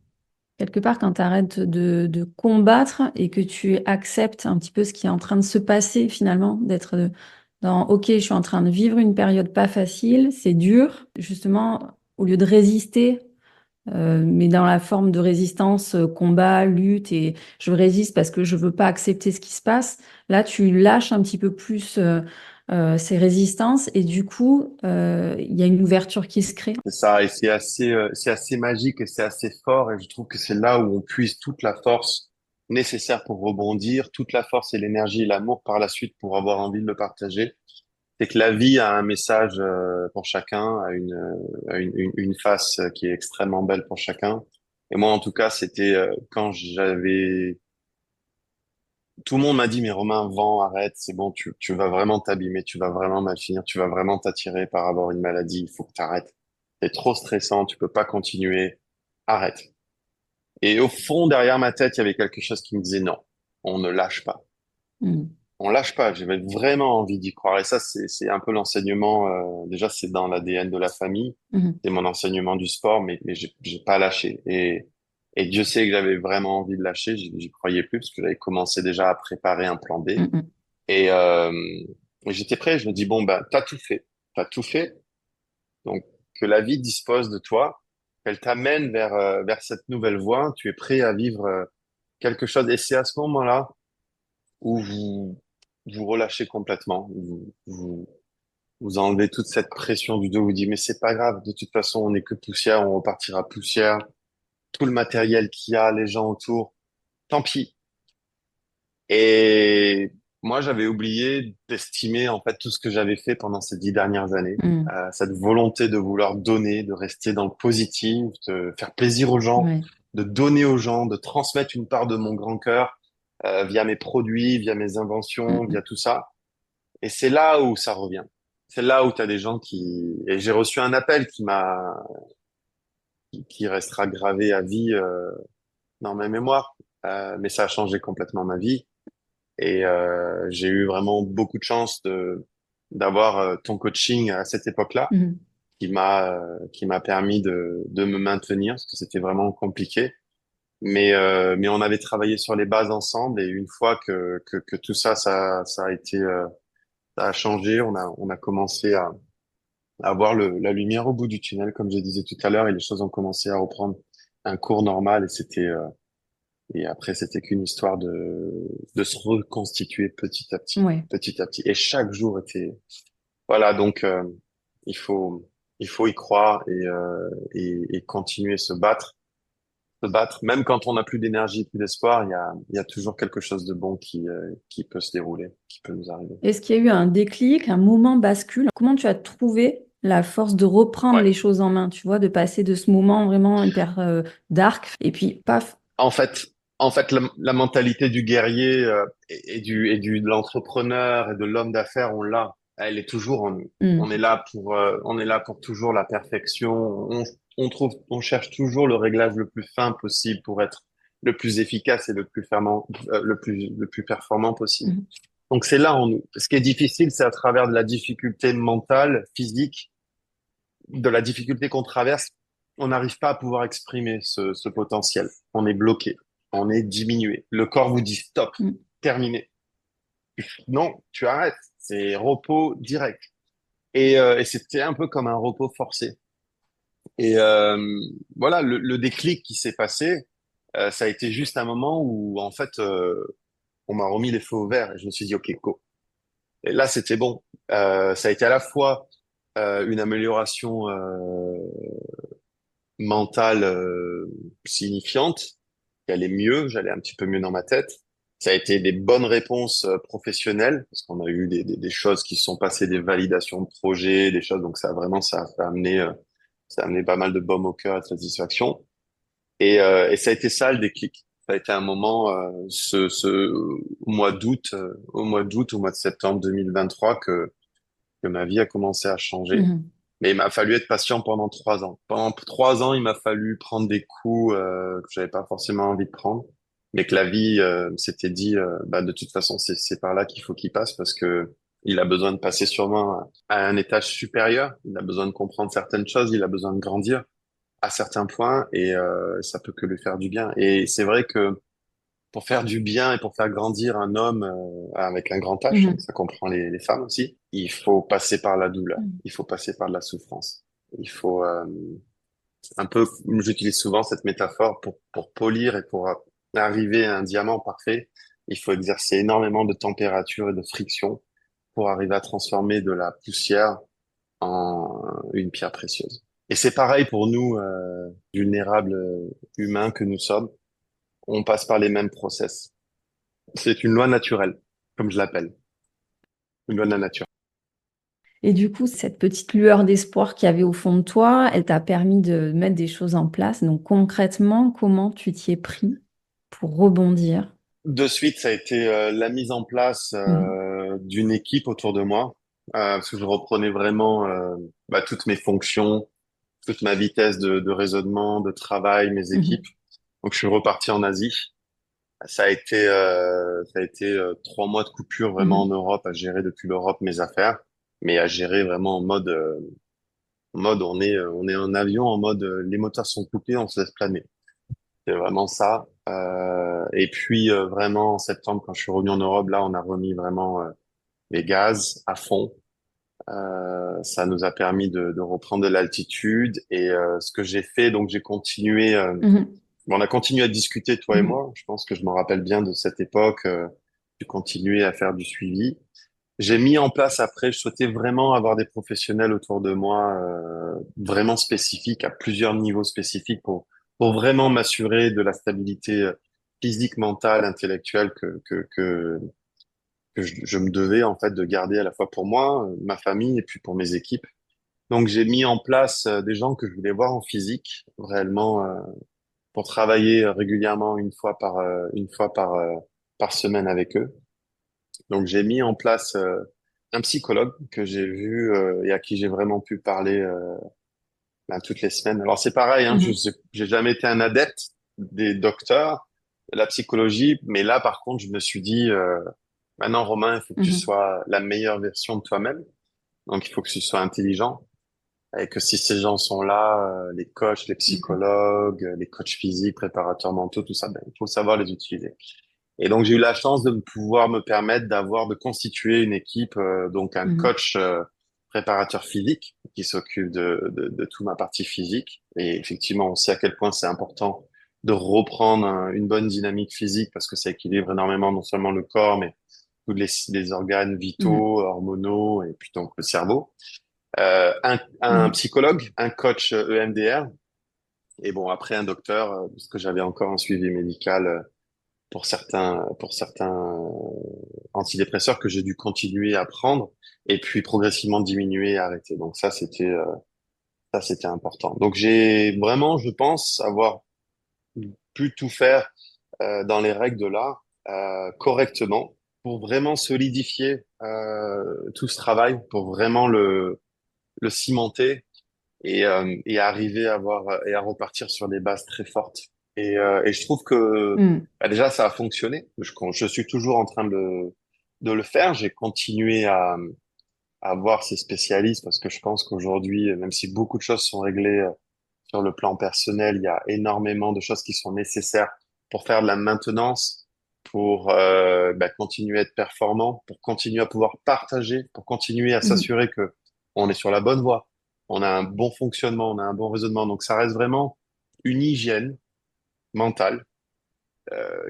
Speaker 1: Quelque part, quand tu arrêtes de combattre et que tu acceptes un petit peu ce qui est en train de se passer finalement, d'être dans OK, je suis en train de vivre une période pas facile, c'est dur, justement, au lieu de résister, mais dans la forme de résistance, combat, lutte, et je résiste parce que je veux pas accepter ce qui se passe, là, tu lâches un petit peu plus ces résistances et du coup, il y a une ouverture qui se crée.
Speaker 2: C'est ça, et c'est assez magique et c'est assez fort, et je trouve que c'est là où on puise toute la force nécessaire pour rebondir, toute la force et l'énergie et l'amour par la suite pour avoir envie de le partager. C'est que la vie a un message pour chacun, une face qui est extrêmement belle pour chacun. Et moi, en tout cas, c'était quand j'avais... Tout le monde m'a dit, mais Romain, vends, arrête, c'est bon, tu vas vraiment t'abîmer, tu vas vraiment mal finir, tu vas vraiment t'attirer par avoir une maladie, il faut que tu arrêtes. C'est trop stressant, tu peux pas continuer, arrête. Et au fond, derrière ma tête, il y avait quelque chose qui me disait non, on ne lâche pas.
Speaker 1: Mm.
Speaker 2: On lâche pas, j'avais vraiment envie d'y croire. Et ça, c'est un peu l'enseignement, déjà, c'est dans l'ADN de la famille,
Speaker 1: Mhm.
Speaker 2: c'est mon enseignement du sport, mais j'ai pas lâché. Et Dieu sait que j'avais vraiment envie de lâcher, j'y croyais plus parce que j'avais commencé déjà à préparer un plan B.
Speaker 1: Mhm.
Speaker 2: Et j'étais prêt, je me dis, bon, ben, t'as tout fait, donc que la vie dispose de toi, qu'elle t'amène vers cette nouvelle voie. Tu es prêt à vivre quelque chose. Et c'est à ce moment-là où vous relâchez complètement. Vous enlevez toute cette pression du dos. Vous dites, mais c'est pas grave. De toute façon, on n'est que poussière. On repartira poussière. Tout le matériel qu'il y a, les gens autour, tant pis. Et moi, j'avais oublié d'estimer en fait tout ce que j'avais fait pendant ces 10 dernières années.
Speaker 1: Mm.
Speaker 2: Cette volonté de vouloir donner, de rester dans le positif, de faire plaisir aux gens,
Speaker 1: Ouais.
Speaker 2: de donner aux gens, de transmettre une part de mon grand cœur via mes produits, via mes inventions,
Speaker 1: Mm.
Speaker 2: via tout ça. Et c'est là où ça revient. C'est là où tu as des gens qui... Et j'ai reçu un appel qui restera gravé à vie dans ma mémoire. Mais ça a changé complètement ma vie. Et j'ai eu vraiment beaucoup de chance d'avoir ton coaching à cette époque-là,
Speaker 1: Mm.
Speaker 2: qui m'a permis de me maintenir, parce que c'était vraiment compliqué. Mais on avait travaillé sur les bases ensemble, et une fois que tout ça, ça a été, ça a changé, on a commencé à voir la lumière au bout du tunnel, comme je disais tout à l'heure, et les choses ont commencé à reprendre un cours normal, et après, c'était qu'une histoire de se reconstituer petit à petit,
Speaker 1: Ouais.
Speaker 2: petit à petit. Et chaque jour était, voilà, donc il faut, il faut y croire et continuer à se battre. Même quand on n'a plus d'énergie, plus d'espoir, il y a toujours quelque chose de bon qui peut se dérouler, qui peut nous arriver.
Speaker 1: Est-ce qu'il y a eu un déclic, un moment bascule? Comment tu as trouvé la force de reprendre
Speaker 2: Ouais.
Speaker 1: les choses en main, tu vois, de passer de ce moment vraiment hyper dark et puis paf.
Speaker 2: En fait, la mentalité du guerrier de l'entrepreneur et de l'homme d'affaires, on l'a. Elle est toujours en nous.
Speaker 1: Mm.
Speaker 2: On est là pour toujours la perfection. On cherche toujours le réglage le plus fin possible pour être le plus efficace et le plus performant possible.
Speaker 1: Mm.
Speaker 2: Donc c'est là en nous. Ce qui est difficile, c'est à travers de la difficulté mentale, physique, de la difficulté qu'on traverse, on n'arrive pas à pouvoir exprimer ce potentiel. On est bloqué, on est diminué. Le corps vous dit stop,
Speaker 1: Mm.
Speaker 2: terminé. Non, tu arrêtes. C'est repos direct. Et c'était un peu comme un repos forcé. Et voilà, le déclic qui s'est passé, ça a été juste un moment où, en fait, on m'a remis les feux au vert et je me suis dit, OK, go. Et là, c'était bon. Ça a été à la fois une amélioration mentale signifiante, j'allais mieux, j'allais un petit peu mieux dans ma tête. Ça a été des bonnes réponses professionnelles, parce qu'on a eu des choses qui se sont passées, des validations de projets, des choses, donc ça a amené pas mal de baume au cœur et de satisfaction. Et ça a été ça le déclic. Ça a été un moment, au mois d'août, au mois de septembre 2023, que ma vie a commencé à changer.
Speaker 1: Mm.
Speaker 2: Mais il m'a fallu être patient pendant 3 ans. Pendant 3 ans, il m'a fallu prendre des coups que j'avais pas forcément envie de prendre, mais que la vie s'était dit, bah, de toute façon, c'est par là qu'il faut qu'il passe parce que il a besoin de passer sûrement à un étage supérieur. Il a besoin de comprendre certaines choses. Il a besoin de grandir à certains points et ça peut que lui faire du bien. Et c'est vrai que pour faire du bien et pour faire grandir un homme avec un grand H,
Speaker 1: Mm.
Speaker 2: ça comprend les femmes aussi, il faut passer par la douleur,
Speaker 1: Mm.
Speaker 2: il faut passer par la souffrance. Il faut un peu, j'utilise souvent cette métaphore pour polir et pour arriver à un diamant parfait, il faut exercer énormément de température et de friction pour arriver à transformer de la poussière en une pierre précieuse. Et c'est pareil pour nous, vulnérables humains que nous sommes, on passe par les mêmes process. C'est une loi naturelle, comme je l'appelle, une loi de la nature.
Speaker 1: Et du coup, cette petite lueur d'espoir qu'il y avait au fond de toi, elle t'a permis de mettre des choses en place. Donc concrètement, comment tu t'y es pris pour rebondir?
Speaker 2: De suite, ça a été la mise en place
Speaker 1: Mhm.
Speaker 2: d'une équipe autour de moi, parce que je reprenais vraiment bah, toutes mes fonctions, toute ma vitesse de raisonnement, de travail, mes équipes.
Speaker 1: Mhm.
Speaker 2: Donc, je suis reparti en Asie. Ça a été 3 mois de coupure vraiment en
Speaker 1: Mhm.
Speaker 2: Europe, à gérer depuis l'Europe mes affaires, mais à gérer vraiment en mode on est en avion, en mode les moteurs sont coupés, on se laisse planer. C'est vraiment ça. Et puis vraiment en septembre, quand je suis revenu en Europe, là, on a remis vraiment les gaz à fond. Ça nous a permis de reprendre de l'altitude. Et ce que j'ai fait, donc j'ai continué.
Speaker 1: Mhm.
Speaker 2: On a continué à discuter, toi et
Speaker 1: Mhm.
Speaker 2: moi. Je pense que je me rappelle bien de cette époque. J'ai continué à faire du suivi. J'ai mis en place après, je souhaitais vraiment avoir des professionnels autour de moi, vraiment spécifiques, à plusieurs niveaux spécifiques pour vraiment m'assurer de la stabilité physique, mentale, intellectuelle que je me devais en fait de garder à la fois pour moi, ma famille et puis pour mes équipes. Donc j'ai mis en place des gens que je voulais voir en physique, réellement, pour travailler régulièrement une fois par semaine avec eux. Donc j'ai mis en place un psychologue que j'ai vu et à qui j'ai vraiment pu parler toutes les semaines. Alors c'est pareil, hein,
Speaker 1: Mhm.
Speaker 2: j'ai jamais été un adepte des docteurs, de la psychologie, mais là par contre je me suis dit maintenant Romain, il faut que tu
Speaker 1: Mhm.
Speaker 2: sois la meilleure version de toi-même. Donc il faut que tu sois intelligent et que si ces gens sont là, les coachs, les
Speaker 1: Mhm.
Speaker 2: psychologues, les coachs physiques, préparateurs mentaux, tout ça, ben, il faut savoir les utiliser. Et donc j'ai eu la chance de pouvoir me permettre de constituer une équipe, donc un
Speaker 1: Mhm.
Speaker 2: coach préparateur physique qui s'occupe de toute ma partie physique. Et effectivement, on sait à quel point c'est important de reprendre une bonne dynamique physique parce que ça équilibre énormément non seulement le corps, mais tous les organes
Speaker 1: Mhm.
Speaker 2: vitaux, hormonaux et puis donc le cerveau. Un
Speaker 1: Mhm.
Speaker 2: psychologue, un coach EMDR et bon après un docteur parce que j'avais encore un suivi médical pour certains antidépresseurs que j'ai dû continuer à prendre et puis progressivement diminuer et arrêter. Donc ça c'était important. Donc j'ai vraiment, je pense, avoir pu tout faire dans les règles de l'art correctement pour vraiment solidifier tout ce travail, pour vraiment le cimenter et arriver à avoir et à repartir sur des bases très fortes. Et je trouve que
Speaker 1: Mhm.
Speaker 2: bah, déjà ça a fonctionné. Je suis toujours en train de le faire. J'ai continué à voir ces spécialistes parce que je pense qu'aujourd'hui, même si beaucoup de choses sont réglées sur le plan personnel, il y a énormément de choses qui sont nécessaires pour faire de la maintenance, pour bah, continuer à être performant, pour continuer à pouvoir partager, pour continuer à
Speaker 1: Mhm.
Speaker 2: s'assurer que on est sur la bonne voie, on a un bon fonctionnement, on a un bon raisonnement. Donc ça reste vraiment une hygiène mentale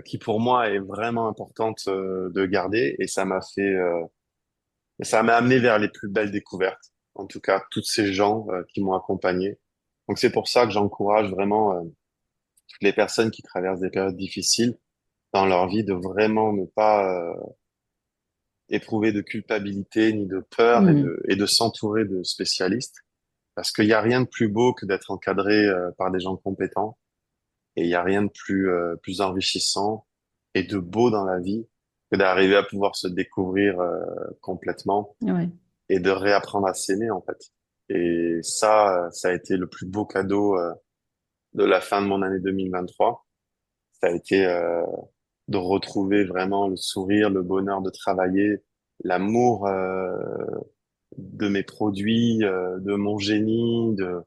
Speaker 2: qui pour moi est vraiment importante de garder et ça m'a amené vers les plus belles découvertes. En tout cas, tous ces gens qui m'ont accompagné. Donc c'est pour ça que j'encourage vraiment toutes les personnes qui traversent des périodes difficiles dans leur vie de vraiment ne pas éprouver de culpabilité ni de peur
Speaker 1: Mhm.
Speaker 2: et de s'entourer de spécialistes parce qu'il n'y a rien de plus beau que d'être encadré par des gens compétents et il n'y a rien de plus enrichissant et de beau dans la vie que d'arriver à pouvoir se découvrir complètement
Speaker 1: Ouais.
Speaker 2: et de réapprendre à s'aimer en fait. Et ça a été le plus beau cadeau de la fin de mon année 2023. Ça a été de retrouver vraiment le sourire, le bonheur de travailler, l'amour de mes produits, de mon génie, de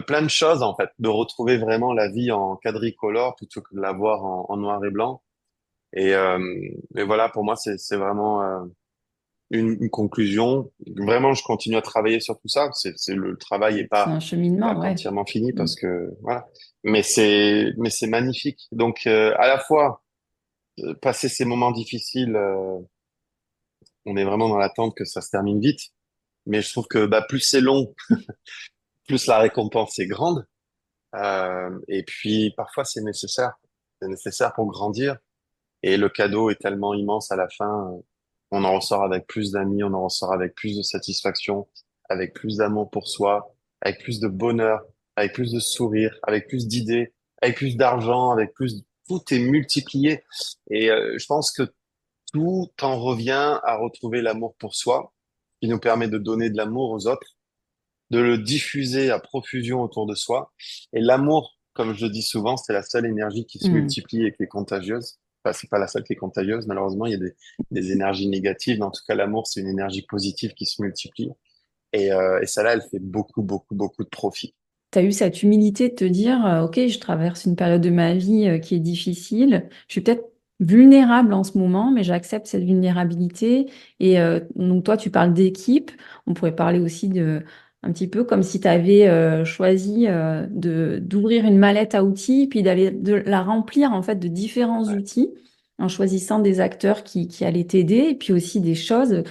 Speaker 2: plein de choses en fait, de retrouver vraiment la vie en quadricolore plutôt que de la voir en noir et blanc. Et, euh, et voilà, pour moi, c'est vraiment une conclusion. Vraiment, je continue à travailler sur tout ça. Le travail est
Speaker 1: C'est un
Speaker 2: pas
Speaker 1: cheminement, ouais.
Speaker 2: entièrement fini
Speaker 1: Mhm.
Speaker 2: parce que voilà, mais c'est magnifique. Donc à la fois passer ces moments difficiles, on est vraiment dans l'attente que ça se termine vite. Mais je trouve que bah, plus c'est long, plus la récompense est grande. Et puis parfois c'est nécessaire. C'est nécessaire pour grandir. Et le cadeau est tellement immense à la fin. On en ressort avec plus d'amis, on en ressort avec plus de satisfaction, avec plus d'amour pour soi, avec plus de bonheur, avec plus de sourire, avec plus d'idées, avec plus d'argent, avec plus... Tout est multiplié. Et je pense que tout en revient à retrouver l'amour pour soi, qui nous permet de donner de l'amour aux autres, de le diffuser à profusion autour de soi. Et l'amour, comme je le dis souvent, c'est la seule énergie qui se
Speaker 1: Mhm.
Speaker 2: multiplie et qui est contagieuse. Enfin, c'est pas la seule qui est contagieuse, malheureusement, il y a des énergies négatives, mais en tout cas, l'amour, c'est une énergie positive qui se multiplie. Et celle-là, elle fait beaucoup, beaucoup, beaucoup de profit.
Speaker 1: Tu as eu cette humilité de te dire, OK, je traverse une période de ma vie qui est difficile. Je suis peut-être vulnérable en ce moment, mais j'accepte cette vulnérabilité. Et donc toi, tu parles d'équipe. On pourrait parler aussi de un petit peu comme si tu avais choisi d'ouvrir une mallette à outils, puis d'aller de la remplir en fait de différents
Speaker 2: Ouais.
Speaker 1: outils en choisissant des acteurs qui allaient t'aider, et puis aussi des choses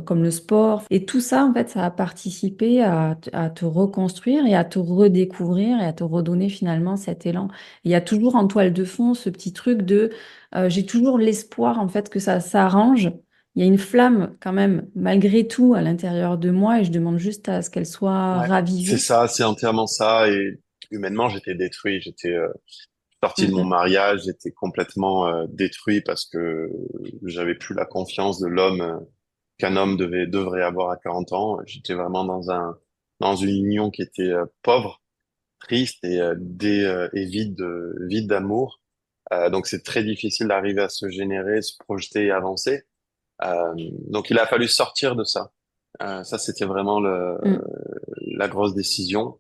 Speaker 1: comme le sport. Et tout ça, en fait, ça a participé à te reconstruire et à te redécouvrir et à te redonner finalement cet élan. Il y a toujours en toile de fond ce petit truc de j'ai toujours l'espoir en fait que ça s'arrange. Il y a une flamme quand même malgré tout à l'intérieur de moi et je demande juste à ce qu'elle soit
Speaker 2: Ouais, c'est
Speaker 1: ravivée.
Speaker 2: ça, c'est entièrement ça. Et humainement, j'étais détruit. J'étais sorti de mon
Speaker 1: Mhm.
Speaker 2: mariage, j'étais complètement détruit parce que j'avais plus la confiance de l'homme qu'un homme devrait avoir à 40 ans. J'étais vraiment dans une union qui était pauvre, triste et vide d'amour. Donc c'est très difficile d'arriver à se générer, se projeter et avancer. Donc il a fallu sortir de ça. Ça, c'était vraiment
Speaker 1: Mm.
Speaker 2: la grosse décision.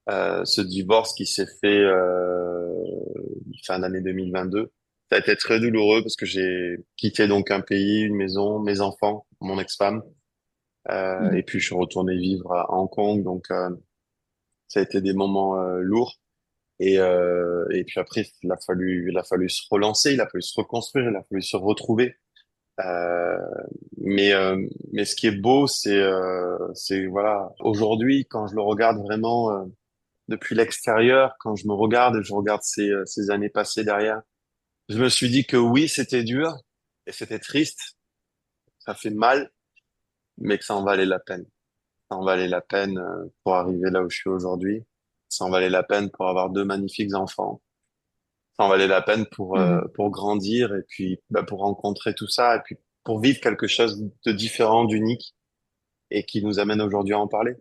Speaker 2: Ce divorce qui s'est fait fin d'année 2022, ça a été très douloureux parce que j'ai quitté donc un pays, une maison, mes enfants, mon ex-femme, et
Speaker 1: Mhm.
Speaker 2: puis je suis retourné vivre à Hong Kong. Donc ça a été des moments lourds. Et puis après, il a fallu se relancer, il a fallu se reconstruire, il a fallu se retrouver. Euh, mais mais ce qui est beau, c'est voilà, aujourd'hui, quand je le regarde vraiment depuis l'extérieur, quand je me regarde et je regarde ces années passées derrière, je me suis dit que oui, c'était dur et c'était triste, ça fait mal, mais que ça en valait la peine. Ça en valait la peine pour arriver là où je suis aujourd'hui. Ça en valait la peine pour avoir deux magnifiques enfants. Ça en valait la peine
Speaker 1: Mhm.
Speaker 2: pour grandir et puis bah, pour rencontrer tout ça et puis pour vivre quelque chose de différent, d'unique et qui nous amène aujourd'hui à en parler.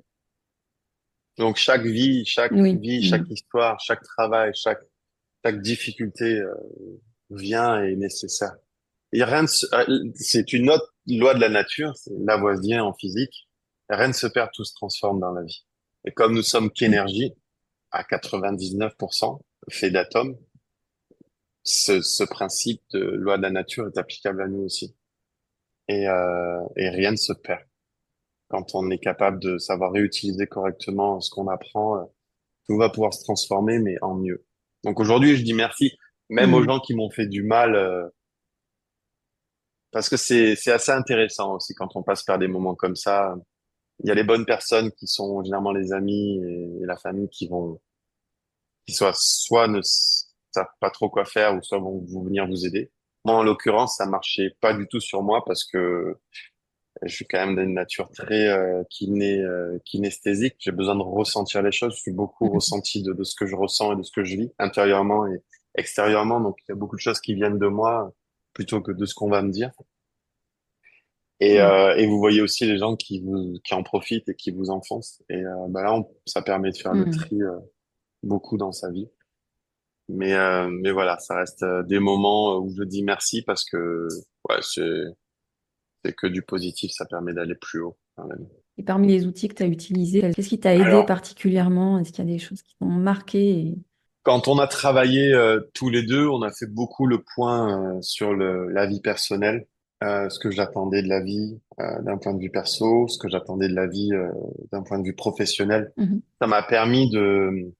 Speaker 2: Donc
Speaker 1: Oui.
Speaker 2: chaque
Speaker 1: Mhm.
Speaker 2: histoire, chaque travail, chaque difficulté vient et est nécessaire. Et rien ne c'est une autre loi de la nature, c'est Lavoisier en physique. Rien ne se perd, tout se transforme dans la vie. Et comme nous sommes
Speaker 1: Mhm.
Speaker 2: qu'énergie, à 99% fait d'atomes, ce principe de loi de la nature est applicable à nous aussi. Et rien ne se perd. Quand on est capable de savoir réutiliser correctement ce qu'on apprend, tout va pouvoir se transformer, mais en mieux. Donc aujourd'hui, je dis merci, même aux
Speaker 1: Mhm.
Speaker 2: gens qui m'ont fait du mal, parce que c'est assez intéressant aussi quand on passe par des moments comme ça. Il y a les bonnes personnes qui sont généralement les amis et la famille qui soit ne savent pas trop quoi faire ou soit vont vous venir vous aider. Moi, en l'occurrence, ça marchait pas du tout sur moi parce que je suis quand même d'une nature très kinesthésique. J'ai besoin de ressentir les choses. Je suis beaucoup
Speaker 1: Mhm.
Speaker 2: ressenti de ce que je ressens et de ce que je vis intérieurement et extérieurement. Donc, il y a beaucoup de choses qui viennent de moi plutôt que de ce qu'on va me dire.
Speaker 1: Mhm.
Speaker 2: Et vous voyez aussi les gens qui en profitent et qui vous enfoncent. Et bah là, ça permet de faire le
Speaker 1: Mhm.
Speaker 2: tri beaucoup dans sa vie. Mais voilà, ça reste des moments où je dis merci parce que ouais, c'est que du positif. Ça permet d'aller plus haut dans la vie.
Speaker 1: Et parmi les outils que tu as utilisés, qu'est-ce qui t'a aidé
Speaker 2: Alors,
Speaker 1: particulièrement? Est-ce qu'il y a des choses qui t'ont marqué
Speaker 2: quand on a travaillé tous les deux, on a fait beaucoup le point sur la vie personnelle, ce que j'attendais de la vie d'un point de vue perso, ce que j'attendais de la vie d'un point de vue professionnel.
Speaker 1: Mhm.
Speaker 2: Ça m'a permis de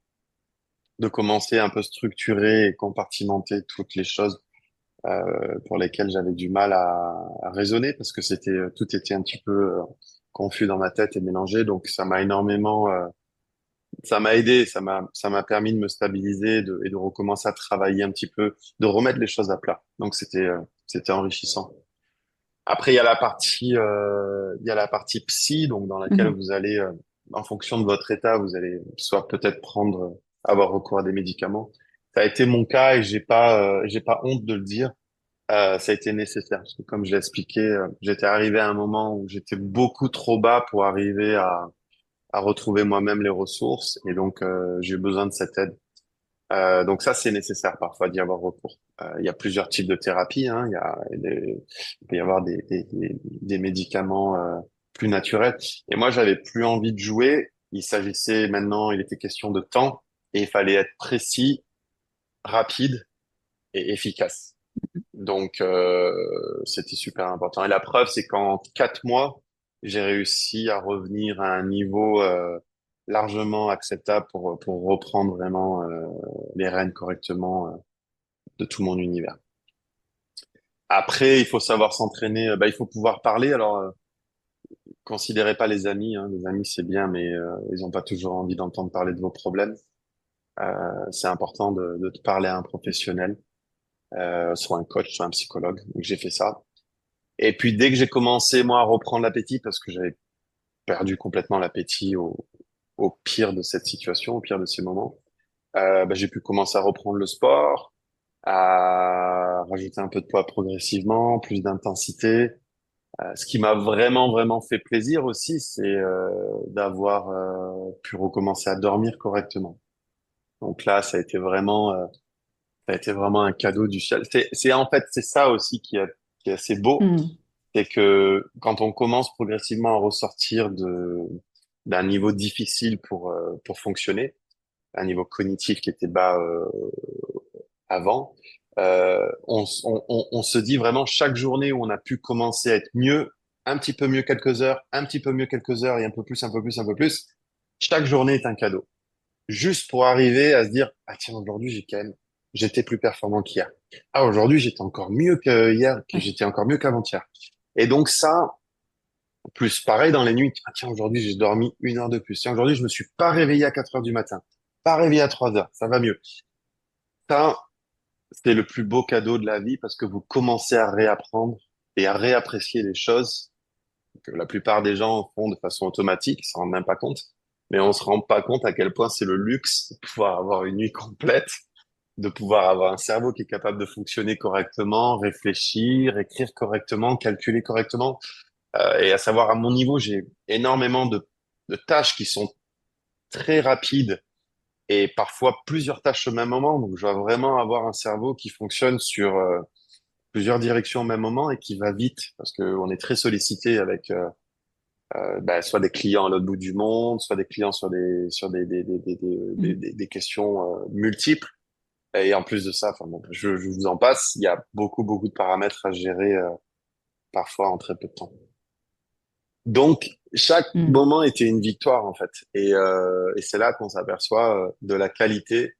Speaker 2: commencer un peu structurer et compartimenter toutes les choses pour lesquelles j'avais du mal à raisonner parce que tout était un petit peu confus dans ma tête et mélangé. Donc ça m'a aidé, ça m'a permis de me stabiliser et de recommencer à travailler un petit peu, de remettre les choses à plat. Donc c'était enrichissant. Après il y a la partie psy donc dans laquelle
Speaker 1: Mhm.
Speaker 2: vous allez en fonction de votre état, vous allez soit peut-être avoir recours à des médicaments. Ça a été mon cas et j'ai pas honte de le dire. Ça a été nécessaire parce que comme je l'ai expliqué, j'étais arrivé à un moment où j'étais beaucoup trop bas pour arriver à retrouver moi-même les ressources et donc j'ai eu besoin de cette aide. Donc ça, c'est nécessaire parfois d'y avoir recours. Il y a plusieurs types de thérapies, hein. Il peut y avoir des médicaments plus naturels. Et moi, j'avais plus envie de jouer. Il était question de temps et il fallait être précis, rapide et efficace. Donc, c'était super important. Et la preuve, c'est qu'en 4 mois, j'ai réussi à revenir à un niveau largement acceptable pour reprendre vraiment les rênes correctement de tout mon univers. Après, il faut savoir s'entraîner. Il faut pouvoir parler. Alors, considérez pas les amis. Hein. Les amis, c'est bien, mais ils n'ont pas toujours envie d'entendre parler de vos problèmes. C'est important de te parler à un professionnel, soit un coach, soit un psychologue. Donc, j'ai fait ça. Et puis dès que j'ai commencé moi à reprendre l'appétit, parce que j'avais perdu complètement l'appétit au pire de cette situation, au pire de ces moments, j'ai pu commencer à reprendre le sport, à rajouter un peu de poids progressivement, plus d'intensité. Ce qui m'a vraiment vraiment fait plaisir aussi, c'est d'avoir pu recommencer à dormir correctement. Donc là, ça a été vraiment un cadeau du ciel. C'est en fait c'est ça aussi qui est assez beau,
Speaker 1: Mm.
Speaker 2: c'est que quand on commence progressivement à ressortir d'un niveau difficile pour fonctionner, un niveau cognitif qui était bas avant, on se dit vraiment chaque journée où on a pu commencer à être mieux, un petit peu mieux quelques heures, un petit peu mieux quelques heures et un peu plus, un peu plus, un peu plus, chaque journée est un cadeau. Juste pour arriver à se dire, ah tiens, aujourd'hui j'étais plus performant qu'hier. Ah, aujourd'hui j'étais encore mieux que hier, que
Speaker 1: Ouais.
Speaker 2: j'étais encore mieux qu'avant-hier. Et donc ça, plus pareil dans les nuits. Ah, tiens, aujourd'hui, j'ai dormi 1 heure de plus. Tiens, aujourd'hui, je me suis pas réveillé à 4 heures du matin. Pas réveillé à 3 heures. Ça va mieux. Ça, c'est le plus beau cadeau de la vie parce que vous commencez à réapprendre et à réapprécier les choses que la plupart des gens font de façon automatique. Ils s'en rendent même pas compte. Mais on se rend pas compte à quel point c'est le luxe de pouvoir avoir une nuit complète, de pouvoir avoir un cerveau qui est capable de fonctionner correctement, réfléchir, écrire correctement, calculer correctement. Et à savoir, à mon niveau, j'ai énormément de tâches qui sont très rapides et parfois plusieurs tâches au même moment. Donc, je dois vraiment avoir un cerveau qui fonctionne sur plusieurs directions au même moment et qui va vite parce qu'on est très sollicité avec soit des clients à l'autre bout du monde, soit des clients sur
Speaker 1: Mm.
Speaker 2: des questions multiples. Et en plus de ça, enfin bon, je vous en passe, il y a beaucoup de paramètres à gérer parfois en très peu de temps. Donc, chaque
Speaker 1: Mm.
Speaker 2: moment était une victoire, en fait. Et c'est là qu'on s'aperçoit de la qualité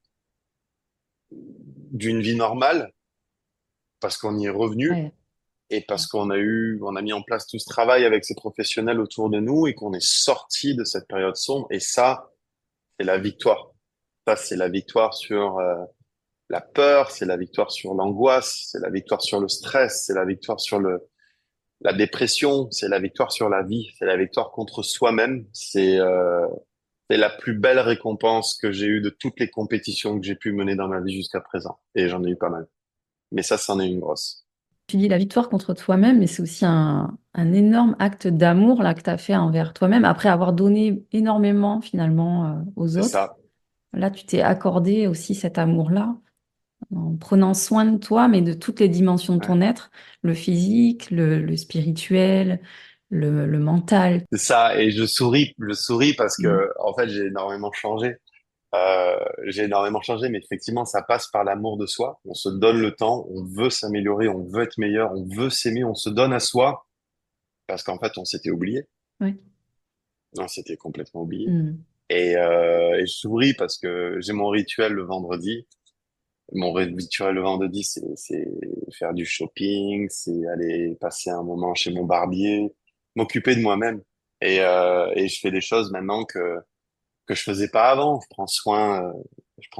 Speaker 2: d'une vie normale, parce qu'on y est revenu
Speaker 1: Ouais.
Speaker 2: et parce on a mis en place tout ce travail avec ces professionnels autour de nous et qu'on est sorti de cette période sombre. Et ça, c'est la victoire. Ça, c'est la victoire sur la peur, c'est la victoire sur l'angoisse, c'est la victoire sur le stress, c'est la victoire sur la dépression, c'est la victoire sur la vie, c'est la victoire contre soi-même. C'est la plus belle récompense que j'ai eue de toutes les compétitions que j'ai pu mener dans ma vie jusqu'à présent. Et j'en ai eu pas mal. Mais ça, c'en est une grosse.
Speaker 1: Tu dis la victoire contre toi-même, mais c'est aussi un énorme acte d'amour là que tu as fait envers toi-même, après avoir donné énormément finalement aux
Speaker 2: C'est
Speaker 1: autres.
Speaker 2: ça.
Speaker 1: Là, tu t'es accordé aussi cet amour-là, en prenant soin de toi, mais de toutes les dimensions de
Speaker 2: Ouais.
Speaker 1: ton être, le physique, le spirituel, le mental.
Speaker 2: C'est ça. Et je souris parce
Speaker 1: Mm.
Speaker 2: que, en fait, j'ai énormément changé. J'ai énormément changé, mais effectivement, ça passe par l'amour de soi. On se donne le temps, on veut s'améliorer, on veut être meilleur, on veut s'aimer, on se donne à soi parce qu'en fait, on s'était oublié.
Speaker 1: Ouais.
Speaker 2: On s'était complètement oublié.
Speaker 1: Mm.
Speaker 2: Et je souris parce que j'ai mon rituel le vendredi. Mon rituel le vendredi, c'est faire du shopping, c'est aller passer un moment chez mon barbier, m'occuper de moi-même. Et je fais des choses maintenant que je faisais pas avant. Je prends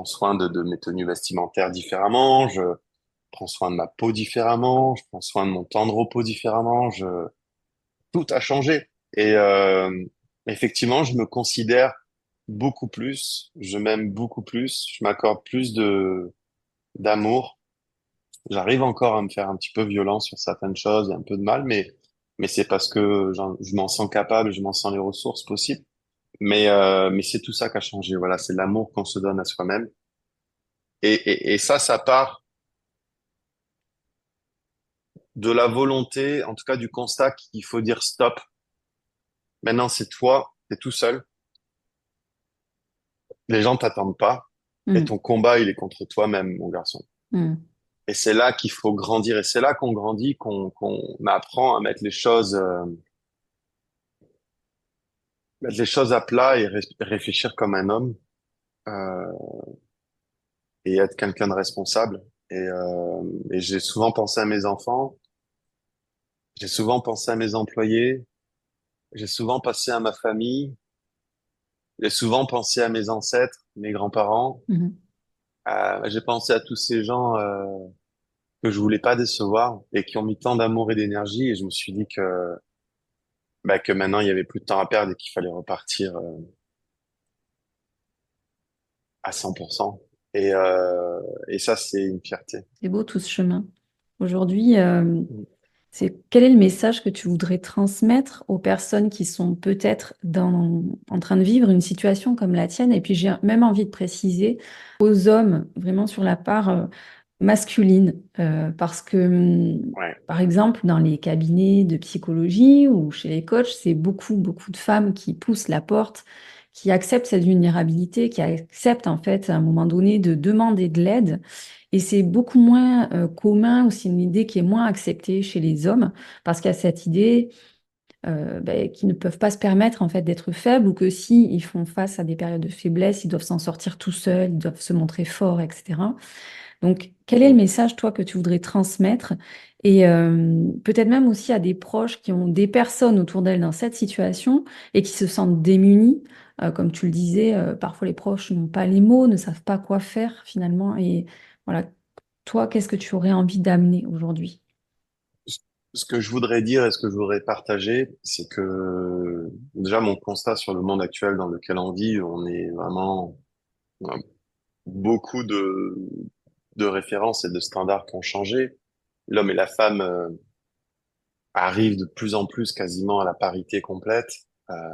Speaker 2: soin de mes tenues vestimentaires différemment, je prends soin de ma peau différemment, je prends soin de mon temps de repos différemment, tout a changé. Effectivement, je me considère beaucoup plus, je m'aime beaucoup plus, je m'accorde plus d'amour. J'arrive encore à me faire un petit peu violent sur certaines choses et un peu de mal, mais c'est parce que je m'en sens capable, je m'en sens les ressources possibles. Mais c'est tout ça qui a changé. Voilà, c'est l'amour qu'on se donne à soi-même. Et ça part de la volonté, en tout cas du constat qu'il faut dire stop. Maintenant, c'est toi, t'es tout seul. Les gens t'attendent pas. Et
Speaker 1: Mm.
Speaker 2: ton combat, il est contre toi-même, mon garçon.
Speaker 1: Mm.
Speaker 2: Et c'est là qu'il faut grandir. Et c'est là qu'on grandit, qu'on apprend à mettre les choses à plat et réfléchir comme un homme, euh, et être quelqu'un de responsable. Et j'ai souvent pensé à mes enfants, j'ai souvent pensé à mes employés, j'ai souvent pensé à ma famille, j'ai souvent pensé à mes ancêtres, mes grands-parents.
Speaker 1: Mhm.
Speaker 2: J'ai pensé à tous ces gens que je voulais pas décevoir et qui ont mis tant d'amour et d'énergie. Et je me suis dit que maintenant il y avait plus de temps à perdre et qu'il fallait repartir à 100%. Et ça, c'est une fierté.
Speaker 1: C'est beau tout ce chemin. Aujourd'hui,
Speaker 2: Mm.
Speaker 1: quel est le message que tu voudrais transmettre aux personnes qui sont peut-être en train de vivre une situation comme la tienne? Et puis j'ai même envie de préciser aux hommes, vraiment sur la part masculine, parce que,
Speaker 2: Ouais.
Speaker 1: par exemple, dans les cabinets de psychologie ou chez les coachs, c'est beaucoup, beaucoup de femmes qui poussent la porte, qui acceptent cette vulnérabilité, qui acceptent en fait à un moment donné de demander de l'aide. Et c'est beaucoup moins commun, ou c'est une idée qui est moins acceptée chez les hommes, parce qu'il y a cette idée qu'ils ne peuvent pas se permettre en fait d'être faibles, ou que si ils font face à des périodes de faiblesse, ils doivent s'en sortir tout seuls, ils doivent se montrer forts, etc. Donc, quel est le
Speaker 2: Mm.
Speaker 1: message, toi, que tu voudrais transmettre? Et peut-être même aussi à des proches qui ont des personnes autour d'elles dans cette situation et qui se sentent démunis. Comme tu le disais, parfois les proches n'ont pas les mots, ne savent pas quoi faire finalement. Et voilà, toi, qu'est-ce que tu aurais envie d'amener aujourd'hui?
Speaker 2: Ce que je voudrais dire et ce que je voudrais partager, c'est que déjà mon constat sur le monde actuel dans lequel on vit, on a beaucoup de références et de standards qui ont changé. L'homme et la femme arrivent de plus en plus quasiment à la parité complète.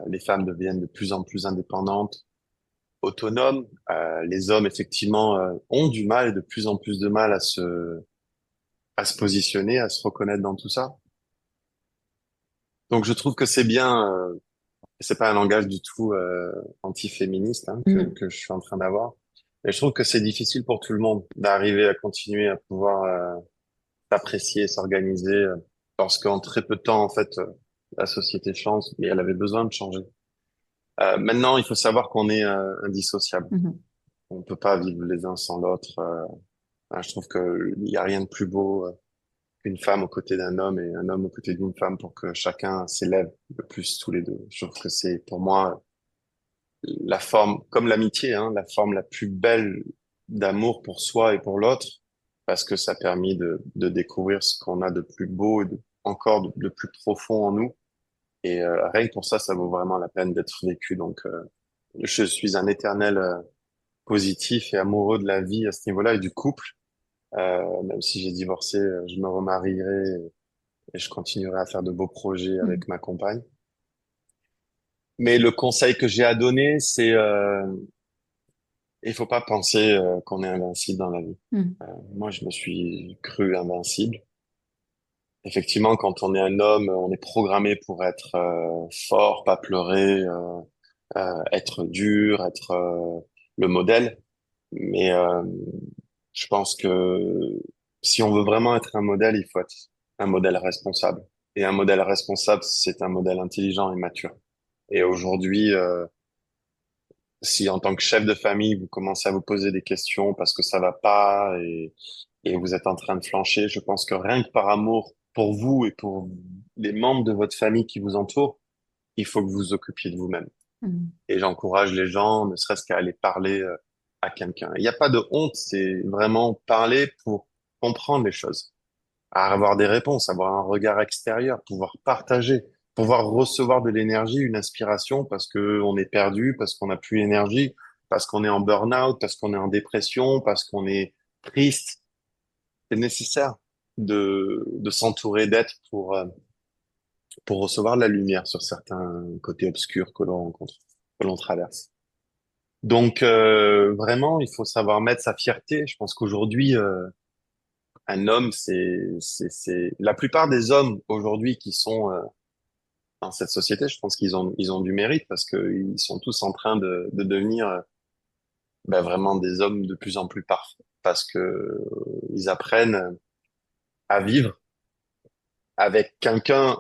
Speaker 2: Les femmes deviennent de plus en plus indépendantes, autonomes. Les hommes, effectivement, ont du mal et de plus en plus de mal à se positionner, à se reconnaître dans tout ça. Donc, je trouve que c'est bien. C'est pas un langage du tout anti-féministe
Speaker 1: Non.
Speaker 2: que je suis en train d'avoir. Mais je trouve que c'est difficile pour tout le monde d'arriver à continuer à pouvoir s'apprécier, s'organiser, parce qu'en très peu de temps, en fait, la société change, mais elle avait besoin de changer. Maintenant, il faut savoir qu'on est indissociable.
Speaker 1: Mhm.
Speaker 2: On peut pas vivre les uns sans l'autre. Je trouve que il y a rien de plus beau qu'une femme aux côtés d'un homme et un homme aux côtés d'une femme pour que chacun s'élève le plus tous les deux. Je trouve que c'est pour moi la forme, comme l'amitié, la forme la plus belle d'amour pour soi et pour l'autre, parce que ça a permis de découvrir ce qu'on a de plus beau et encore de plus profond en nous. Et rien que pour ça, ça vaut vraiment la peine d'être vécu. Donc, je suis un éternel positif et amoureux de la vie à ce niveau-là et du couple. Même si j'ai divorcé, je me remarierai et je continuerai à faire de beaux projets
Speaker 1: Mhm.
Speaker 2: avec ma compagne. Mais le conseil que j'ai à donner, c'est il faut pas penser qu'on est invincible dans la vie.
Speaker 1: Mhm.
Speaker 2: Moi, je me suis cru invincible. Effectivement, quand on est un homme, on est programmé pour être fort, pas pleurer, être dur, être le modèle. Mais je pense que si on veut vraiment être un modèle, il faut être un modèle responsable. Et un modèle responsable, c'est un modèle intelligent et mature. Et aujourd'hui, si en tant que chef de famille, vous commencez à vous poser des questions parce que ça va pas et vous êtes en train de flancher, je pense que rien que par amour pour vous et pour les membres de votre famille qui vous entourent, il faut que vous vous occupiez de vous-même.
Speaker 1: Mhm.
Speaker 2: Et j'encourage les gens, ne serait-ce qu'à aller parler à quelqu'un. Il n'y a pas de honte, c'est vraiment parler pour comprendre les choses, à avoir des réponses, avoir un regard extérieur, pouvoir partager, pouvoir recevoir de l'énergie, une inspiration parce que on est perdu, parce qu'on n'a plus l'énergie, parce qu'on est en burn-out, parce qu'on est en dépression, parce qu'on est triste. C'est nécessaire de s'entourer d'êtres pour recevoir de la lumière sur certains côtés obscurs que l'on rencontre, que l'on traverse. Donc vraiment, il faut savoir mettre sa fierté. Je pense qu'aujourd'hui, un homme, c'est la plupart des hommes aujourd'hui qui sont dans cette société. Je pense ils ont du mérite parce que ils sont tous en train de devenir vraiment des hommes de plus en plus parfaits parce que ils apprennent à vivre avec quelqu'un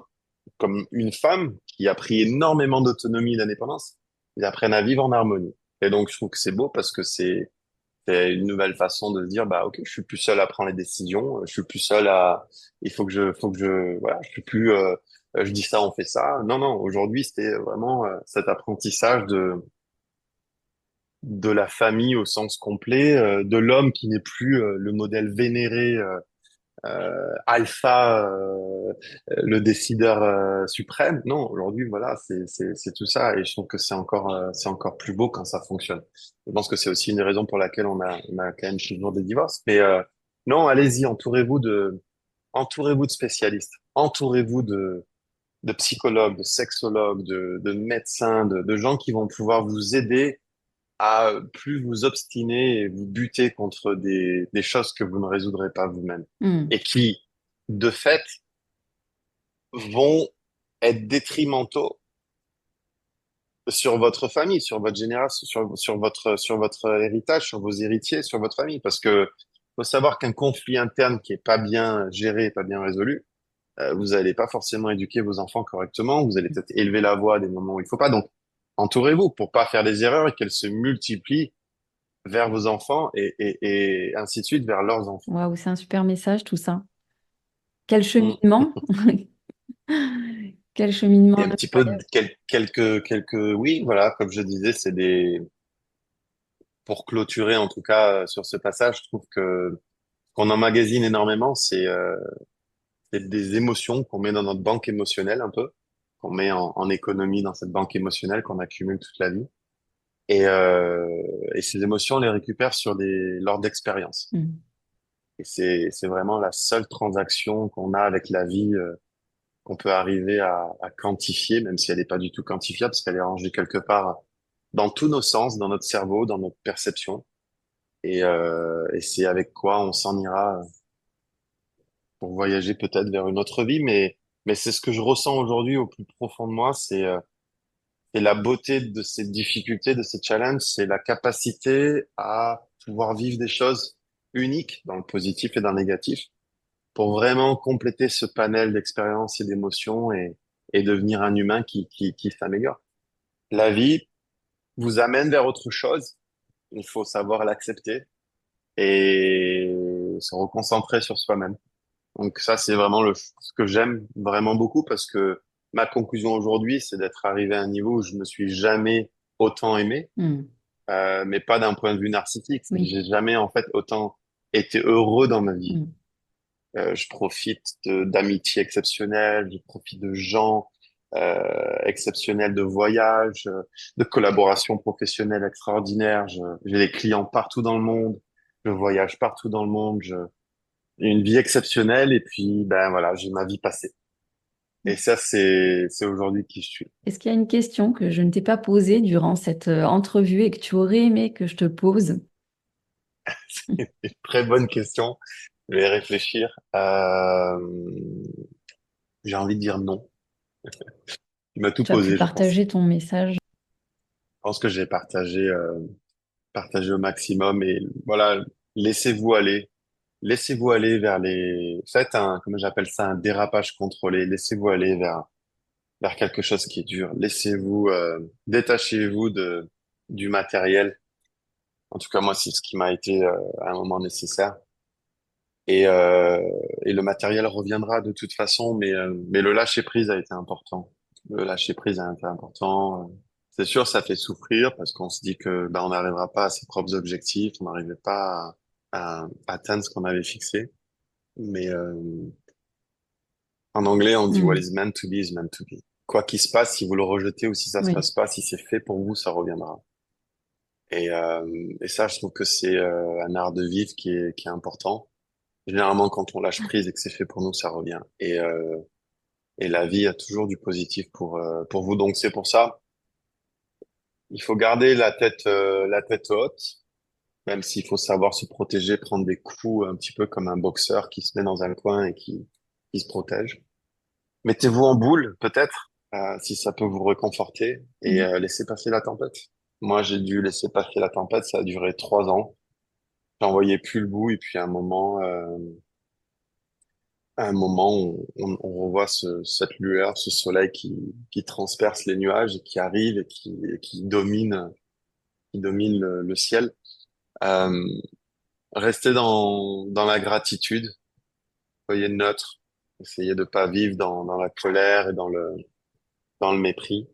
Speaker 2: comme une femme qui a pris énormément d'autonomie et d'indépendance. Ils apprennent à vivre en harmonie. Et donc, je trouve que c'est beau parce que c'est une nouvelle façon de se dire, bah, ok, je suis plus seul à prendre les décisions, je suis plus seul à, voilà, je suis plus, je dis ça, on fait ça. Non, non, aujourd'hui, c'était vraiment cet apprentissage de la famille au sens complet, de l'homme qui n'est plus le modèle vénéré alpha, le décideur suprême. Non, aujourd'hui, voilà, c'est tout ça, et je trouve que c'est encore plus beau quand ça fonctionne. Je pense que c'est aussi une raison pour laquelle on a quand même toujours des divorces. Mais non, allez-y, entourez-vous de spécialistes, entourez-vous de psychologues, de sexologues, de médecins, de gens qui vont pouvoir vous aider à plus vous obstiner et vous buter contre des choses que vous ne résoudrez pas vous-même
Speaker 1: Hmm.
Speaker 2: et qui, de fait, vont être détrimentaux sur votre famille, sur votre génération, sur votre héritage, sur vos héritiers, sur votre famille. Parce que faut savoir qu'un conflit interne qui est pas bien géré, pas bien résolu, vous n'allez pas forcément éduquer vos enfants correctement, vous allez peut-être élever la voix à des moments où il faut pas. Donc, entourez-vous pour pas faire des erreurs et qu'elles se multiplient vers vos enfants et ainsi de suite vers leurs enfants.
Speaker 1: Waouh, c'est un super message tout ça. Quel
Speaker 2: Mm.
Speaker 1: cheminement, quel cheminement
Speaker 2: Et un petit peu
Speaker 1: incroyable.
Speaker 2: oui, voilà, comme je disais, pour clôturer en tout cas sur ce passage, je trouve que qu'on emmagasine énormément, c'est des émotions qu'on met dans notre banque émotionnelle un peu, qu'on met en économie dans cette banque émotionnelle qu'on accumule toute la vie. Et, euh, et ces émotions, on les récupère lors d'expériences.
Speaker 1: Hmm.
Speaker 2: Et c'est vraiment la seule transaction qu'on a avec la vie, qu'on peut arriver à quantifier, même si elle n'est pas du tout quantifiable, parce qu'elle est rangée quelque part dans tous nos sens, dans notre cerveau, dans notre perception. Et c'est avec quoi on s'en ira pour voyager peut-être vers une autre vie. Mais c'est ce que je ressens aujourd'hui au plus profond de moi, c'est la beauté de ces difficultés, de ces challenges, c'est la capacité à pouvoir vivre des choses uniques dans le positif et dans le négatif pour vraiment compléter ce panel d'expériences et d'émotions et devenir un humain qui s'améliore. La vie vous amène vers autre chose. Il faut savoir l'accepter et se reconcentrer sur soi-même. Donc ça, c'est vraiment ce que j'aime vraiment beaucoup parce que ma conclusion aujourd'hui, c'est d'être arrivé à un niveau où je me suis jamais autant aimé,
Speaker 1: Hmm.
Speaker 2: mais pas d'un point de vue narcissique.
Speaker 1: Oui.
Speaker 2: J'ai jamais en fait autant été heureux dans ma vie.
Speaker 1: Hmm.
Speaker 2: Je profite d'amitiés exceptionnelles, je profite de gens exceptionnels, de voyages, de collaborations professionnelles extraordinaires. J'ai des clients partout dans le monde, je voyage partout dans le monde, j'ai une vie exceptionnelle et puis ben voilà, j'ai ma vie passée. Et ça, c'est aujourd'hui qui je suis.
Speaker 1: Est-ce qu'il y a une question que je ne t'ai pas posée durant cette entrevue et que tu aurais aimé que je te pose?
Speaker 2: C'est une très bonne question. Je vais réfléchir. J'ai envie de dire non. Tu m'as tout
Speaker 1: Tu as pu
Speaker 2: posé, je pense.
Speaker 1: partager ton message.
Speaker 2: Je pense que j'ai partagé au maximum et voilà, laissez-vous aller. Laissez-vous aller faites comment j'appelle ça, un dérapage contrôlé. Laissez-vous aller vers quelque chose qui est dur. Détachez-vous du matériel. En tout cas, moi, c'est ce qui m'a été à un moment nécessaire. Et le matériel reviendra de toute façon, mais le lâcher prise a été important. Le lâcher prise a été important. C'est sûr, ça fait souffrir parce qu'on se dit que ben, on n'arrivera pas à ses propres objectifs, on n'arrivait pas à atteindre ce qu'on avait fixé. Mais en anglais, on dit what
Speaker 1: Hmm.
Speaker 2: is meant to be is meant to be. Quoi qu'il se passe, si vous le rejetez ou si ça se
Speaker 1: Oui.
Speaker 2: passe pas, si c'est fait pour vous, ça reviendra. Et ça, je trouve que c'est un art de vivre qui est important. Généralement, quand on lâche prise et que c'est fait pour nous, ça revient. Et la vie a toujours du positif pour vous. Donc c'est pour ça, il faut garder la tête haute, même s'il faut savoir se protéger, prendre des coups un petit peu comme un boxeur qui se met dans un coin et qui se protège. Mettez-vous en boule, peut-être, si ça peut vous réconforter, et
Speaker 1: Hmm.
Speaker 2: laissez passer la tempête. Moi, j'ai dû laisser passer la tempête, ça a duré 3 ans. j'en voyais plus le bout. Et puis à un moment, on revoit cette lueur, ce soleil qui transperce les nuages et qui arrive et qui domine le ciel. Euh, Rester dans la gratitude, soyez neutre, essayez de pas vivre dans la colère et dans le mépris.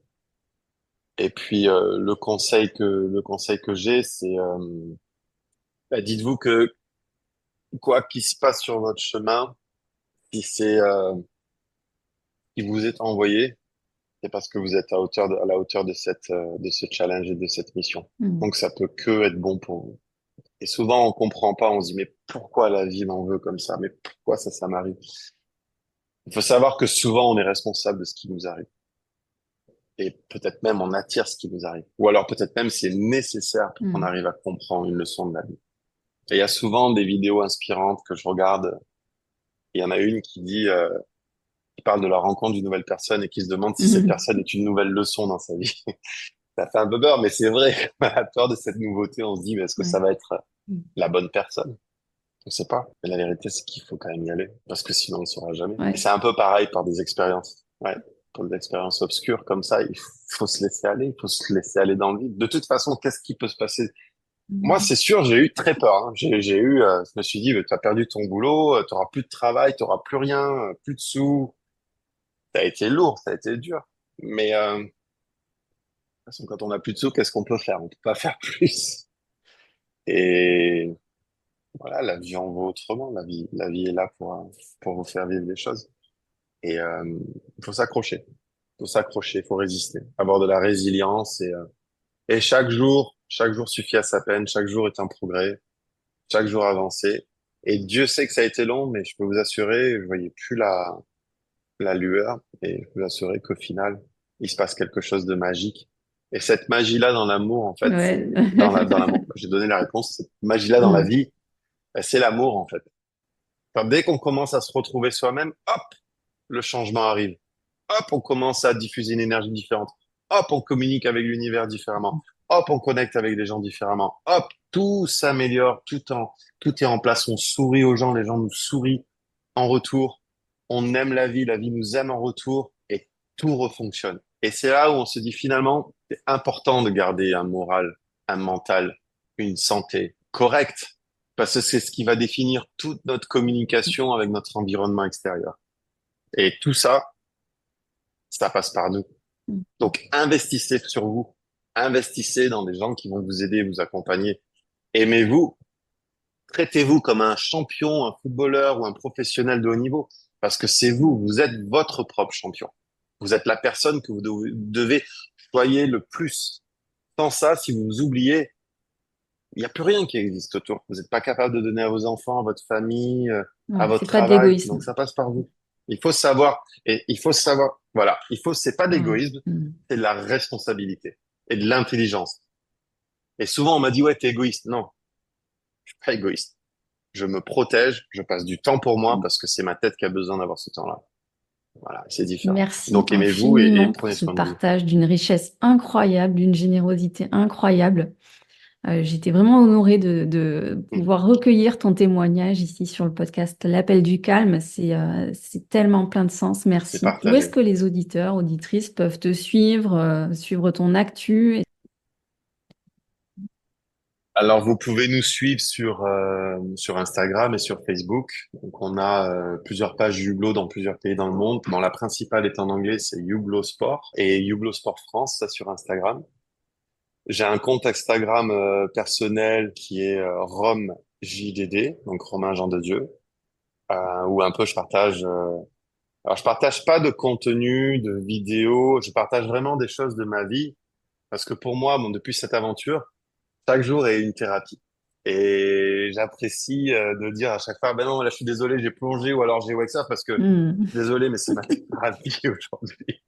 Speaker 2: Et puis le conseil que j'ai, c'est dites-vous que quoi qu'il se passe sur votre chemin, si c'est si vous êtes envoyé, c'est parce que vous êtes à la hauteur de de ce challenge et de cette mission.
Speaker 1: Mm.
Speaker 2: Donc ça peut que être bon pour vous. Et souvent on comprend pas, on se dit mais pourquoi la vie m'en veut comme ça? Mais pourquoi ça m'arrive? Il faut savoir que souvent on est responsable de ce qui nous arrive. Et peut-être même on attire ce qui nous arrive. Ou alors peut-être même c'est nécessaire pour qu'on
Speaker 1: Mm.
Speaker 2: arrive à comprendre une leçon de la vie. Et il y a souvent des vidéos inspirantes que je regarde. Il y en a une qui parle de la rencontre d'une nouvelle personne et qui se demande si cette
Speaker 1: Mhm.
Speaker 2: personne est une nouvelle leçon dans sa vie. Ça fait un peu peur, mais c'est vrai. À la peur de cette nouveauté, on se dit, mais est-ce que
Speaker 1: Ouais.
Speaker 2: ça va être
Speaker 1: Mm.
Speaker 2: la bonne personne? On sait pas. Mais la vérité, c'est qu'il faut quand même y aller, parce que sinon, on ne saura jamais. Et
Speaker 1: Ouais.
Speaker 2: c'est un peu pareil par des expériences. Ouais. Pour des expériences obscures comme ça, il faut se laisser aller, il faut se laisser aller dans le vide. De toute façon, qu'est-ce qui peut se passer? Moi,
Speaker 1: Mm.
Speaker 2: c'est sûr, j'ai eu très peur. Hein. Je me suis dit, tu as perdu ton boulot, tu auras plus de travail, tu auras plus rien, plus de sous. Ça a été lourd, ça a été dur. Mais de toute façon, quand on n'a plus de sous, qu'est-ce qu'on peut faire? On peut pas faire plus. Et voilà, la vie en vaut autrement. La vie est là pour vous faire vivre des choses. Et il faut s'accrocher. Il faut s'accrocher, il faut résister, avoir de la résilience et chaque jour suffit à sa peine. Chaque jour est un progrès. Chaque jour avancer. Et Dieu sait que ça a été long, mais je peux vous assurer, je voyais plus la lueur et je peux vous assurer qu'au final, il se passe quelque chose de magique. Et cette magie-là dans l'amour, en fait, c'est
Speaker 1: Ouais.
Speaker 2: dans l'amour. J'ai donné la réponse. Cette magie-là dans la
Speaker 1: Mm.
Speaker 2: vie, c'est l'amour, en fait. Enfin, dès qu'on commence à se retrouver soi-même, hop, le changement arrive. Hop, on commence à diffuser une énergie différente. Hop, on communique avec l'univers différemment. Hop, on connecte avec des gens différemment. Hop, tout s'améliore, tout est en place. On sourit aux gens, les gens nous sourient en retour. On aime la vie nous aime en retour et tout refonctionne. Et c'est là où on se dit finalement, c'est important de garder un moral, un mental, une santé correcte parce que c'est ce qui va définir toute notre communication avec notre environnement extérieur. Et tout ça, ça passe par nous.
Speaker 1: Mm.
Speaker 2: Donc, investissez sur vous. Investissez dans des gens qui vont vous aider, vous accompagner. Aimez-vous. Traitez-vous comme un champion, un footballeur ou un professionnel de haut niveau. Parce que c'est vous, vous êtes votre propre champion. Vous êtes la personne que vous devez choyer le plus. Sans ça, si vous vous oubliez, il n'y a plus rien qui existe autour. Vous n'êtes pas capable de donner à vos enfants, à votre famille, à
Speaker 1: Ouais,
Speaker 2: votre
Speaker 1: c'est pas de
Speaker 2: travail.
Speaker 1: l'égoïsme.
Speaker 2: Donc, ça passe par vous. Il faut savoir, voilà, c'est pas
Speaker 1: Ouais.
Speaker 2: d'égoïsme,
Speaker 1: Mm.
Speaker 2: c'est de la responsabilité et de l'intelligence. Et souvent, on m'a dit, ouais, t'es égoïste. Non, je suis pas égoïste. Je me protège, je passe du temps pour moi parce que c'est ma tête qui a besoin d'avoir ce temps-là. Voilà, c'est différent.
Speaker 1: Merci
Speaker 2: Donc, aimez-vous et
Speaker 1: infiniment pour
Speaker 2: prenez
Speaker 1: ce
Speaker 2: soin de vous.
Speaker 1: partage d'une richesse incroyable, d'une générosité incroyable. J'étais vraiment honorée de
Speaker 2: Mm.
Speaker 1: pouvoir recueillir ton témoignage ici sur le podcast L'Appel du Calme. C'est tellement plein de sens.
Speaker 2: C'est
Speaker 1: Merci. Où est-ce
Speaker 2: partagé.
Speaker 1: que les auditeurs, auditrices peuvent te suivre, suivre ton actu?
Speaker 2: Alors, vous pouvez nous suivre sur Instagram et sur Facebook. Donc, on a plusieurs pages Hublot dans plusieurs pays dans le monde. Bon, la principale est en anglais, c'est Hublot Sport et Hublot Sport France, ça sur Instagram. J'ai un compte Instagram personnel qui est Rome JDD, donc Romain Jean de Dieu, où un peu je partage. Alors, je partage pas de contenu, de vidéos, je partage vraiment des choses de ma vie parce que pour moi, bon, depuis cette aventure, chaque jour est une thérapie. Et j'apprécie de dire à chaque fois, ben non, là, je suis désolé, j'ai plongé ou alors j'ai wake up parce que
Speaker 1: Hmm.
Speaker 2: désolé, mais c'est ma thérapie aujourd'hui.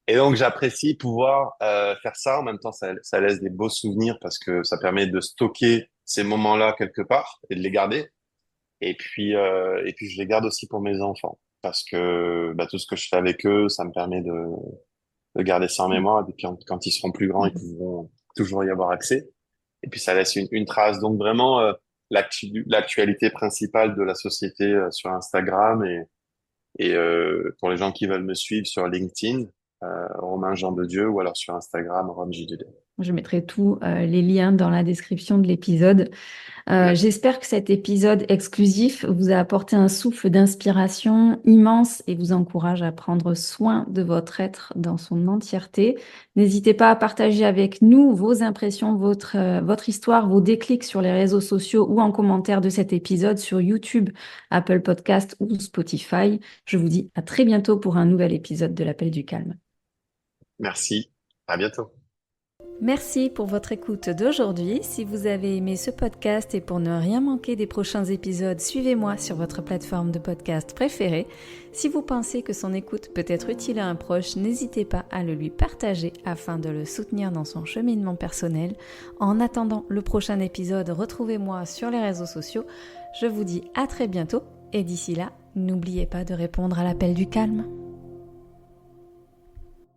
Speaker 2: Et donc, j'apprécie pouvoir faire ça. En même temps, ça laisse des beaux souvenirs parce que ça permet de stocker ces moments-là quelque part et de les garder. Et puis, je les garde aussi pour mes enfants parce que bah, tout ce que je fais avec eux, ça me permet de garder ça en mémoire. Et puis, quand ils seront plus grands, ils pourront toujours y avoir accès. Et puis, ça laisse une trace. Donc, vraiment, l'actualité principale de la société sur Instagram et pour les gens qui veulent me suivre sur LinkedIn, Romain Jean de Dieu ou alors sur Instagram, Rome JDD.
Speaker 1: Je mettrai tous les liens dans la description de l'épisode.
Speaker 2: Merci.
Speaker 1: J'espère que cet épisode exclusif vous a apporté un souffle d'inspiration immense et vous encourage à prendre soin de votre être dans son entièreté. N'hésitez pas à partager avec nous vos impressions, votre histoire, vos déclics sur les réseaux sociaux ou en commentaire de cet épisode sur YouTube, Apple Podcast ou Spotify. Je vous dis à très bientôt pour un nouvel épisode de l'Appel du Calme.
Speaker 2: Merci. À bientôt.
Speaker 1: Merci pour votre écoute d'aujourd'hui. Si vous avez aimé ce podcast et pour ne rien manquer des prochains épisodes, suivez-moi sur votre plateforme de podcast préférée. Si vous pensez que son écoute peut être utile à un proche, n'hésitez pas à le lui partager afin de le soutenir dans son cheminement personnel. En attendant le prochain épisode, retrouvez-moi sur les réseaux sociaux. Je vous dis à très bientôt et d'ici là, n'oubliez pas de répondre à l'appel du calme.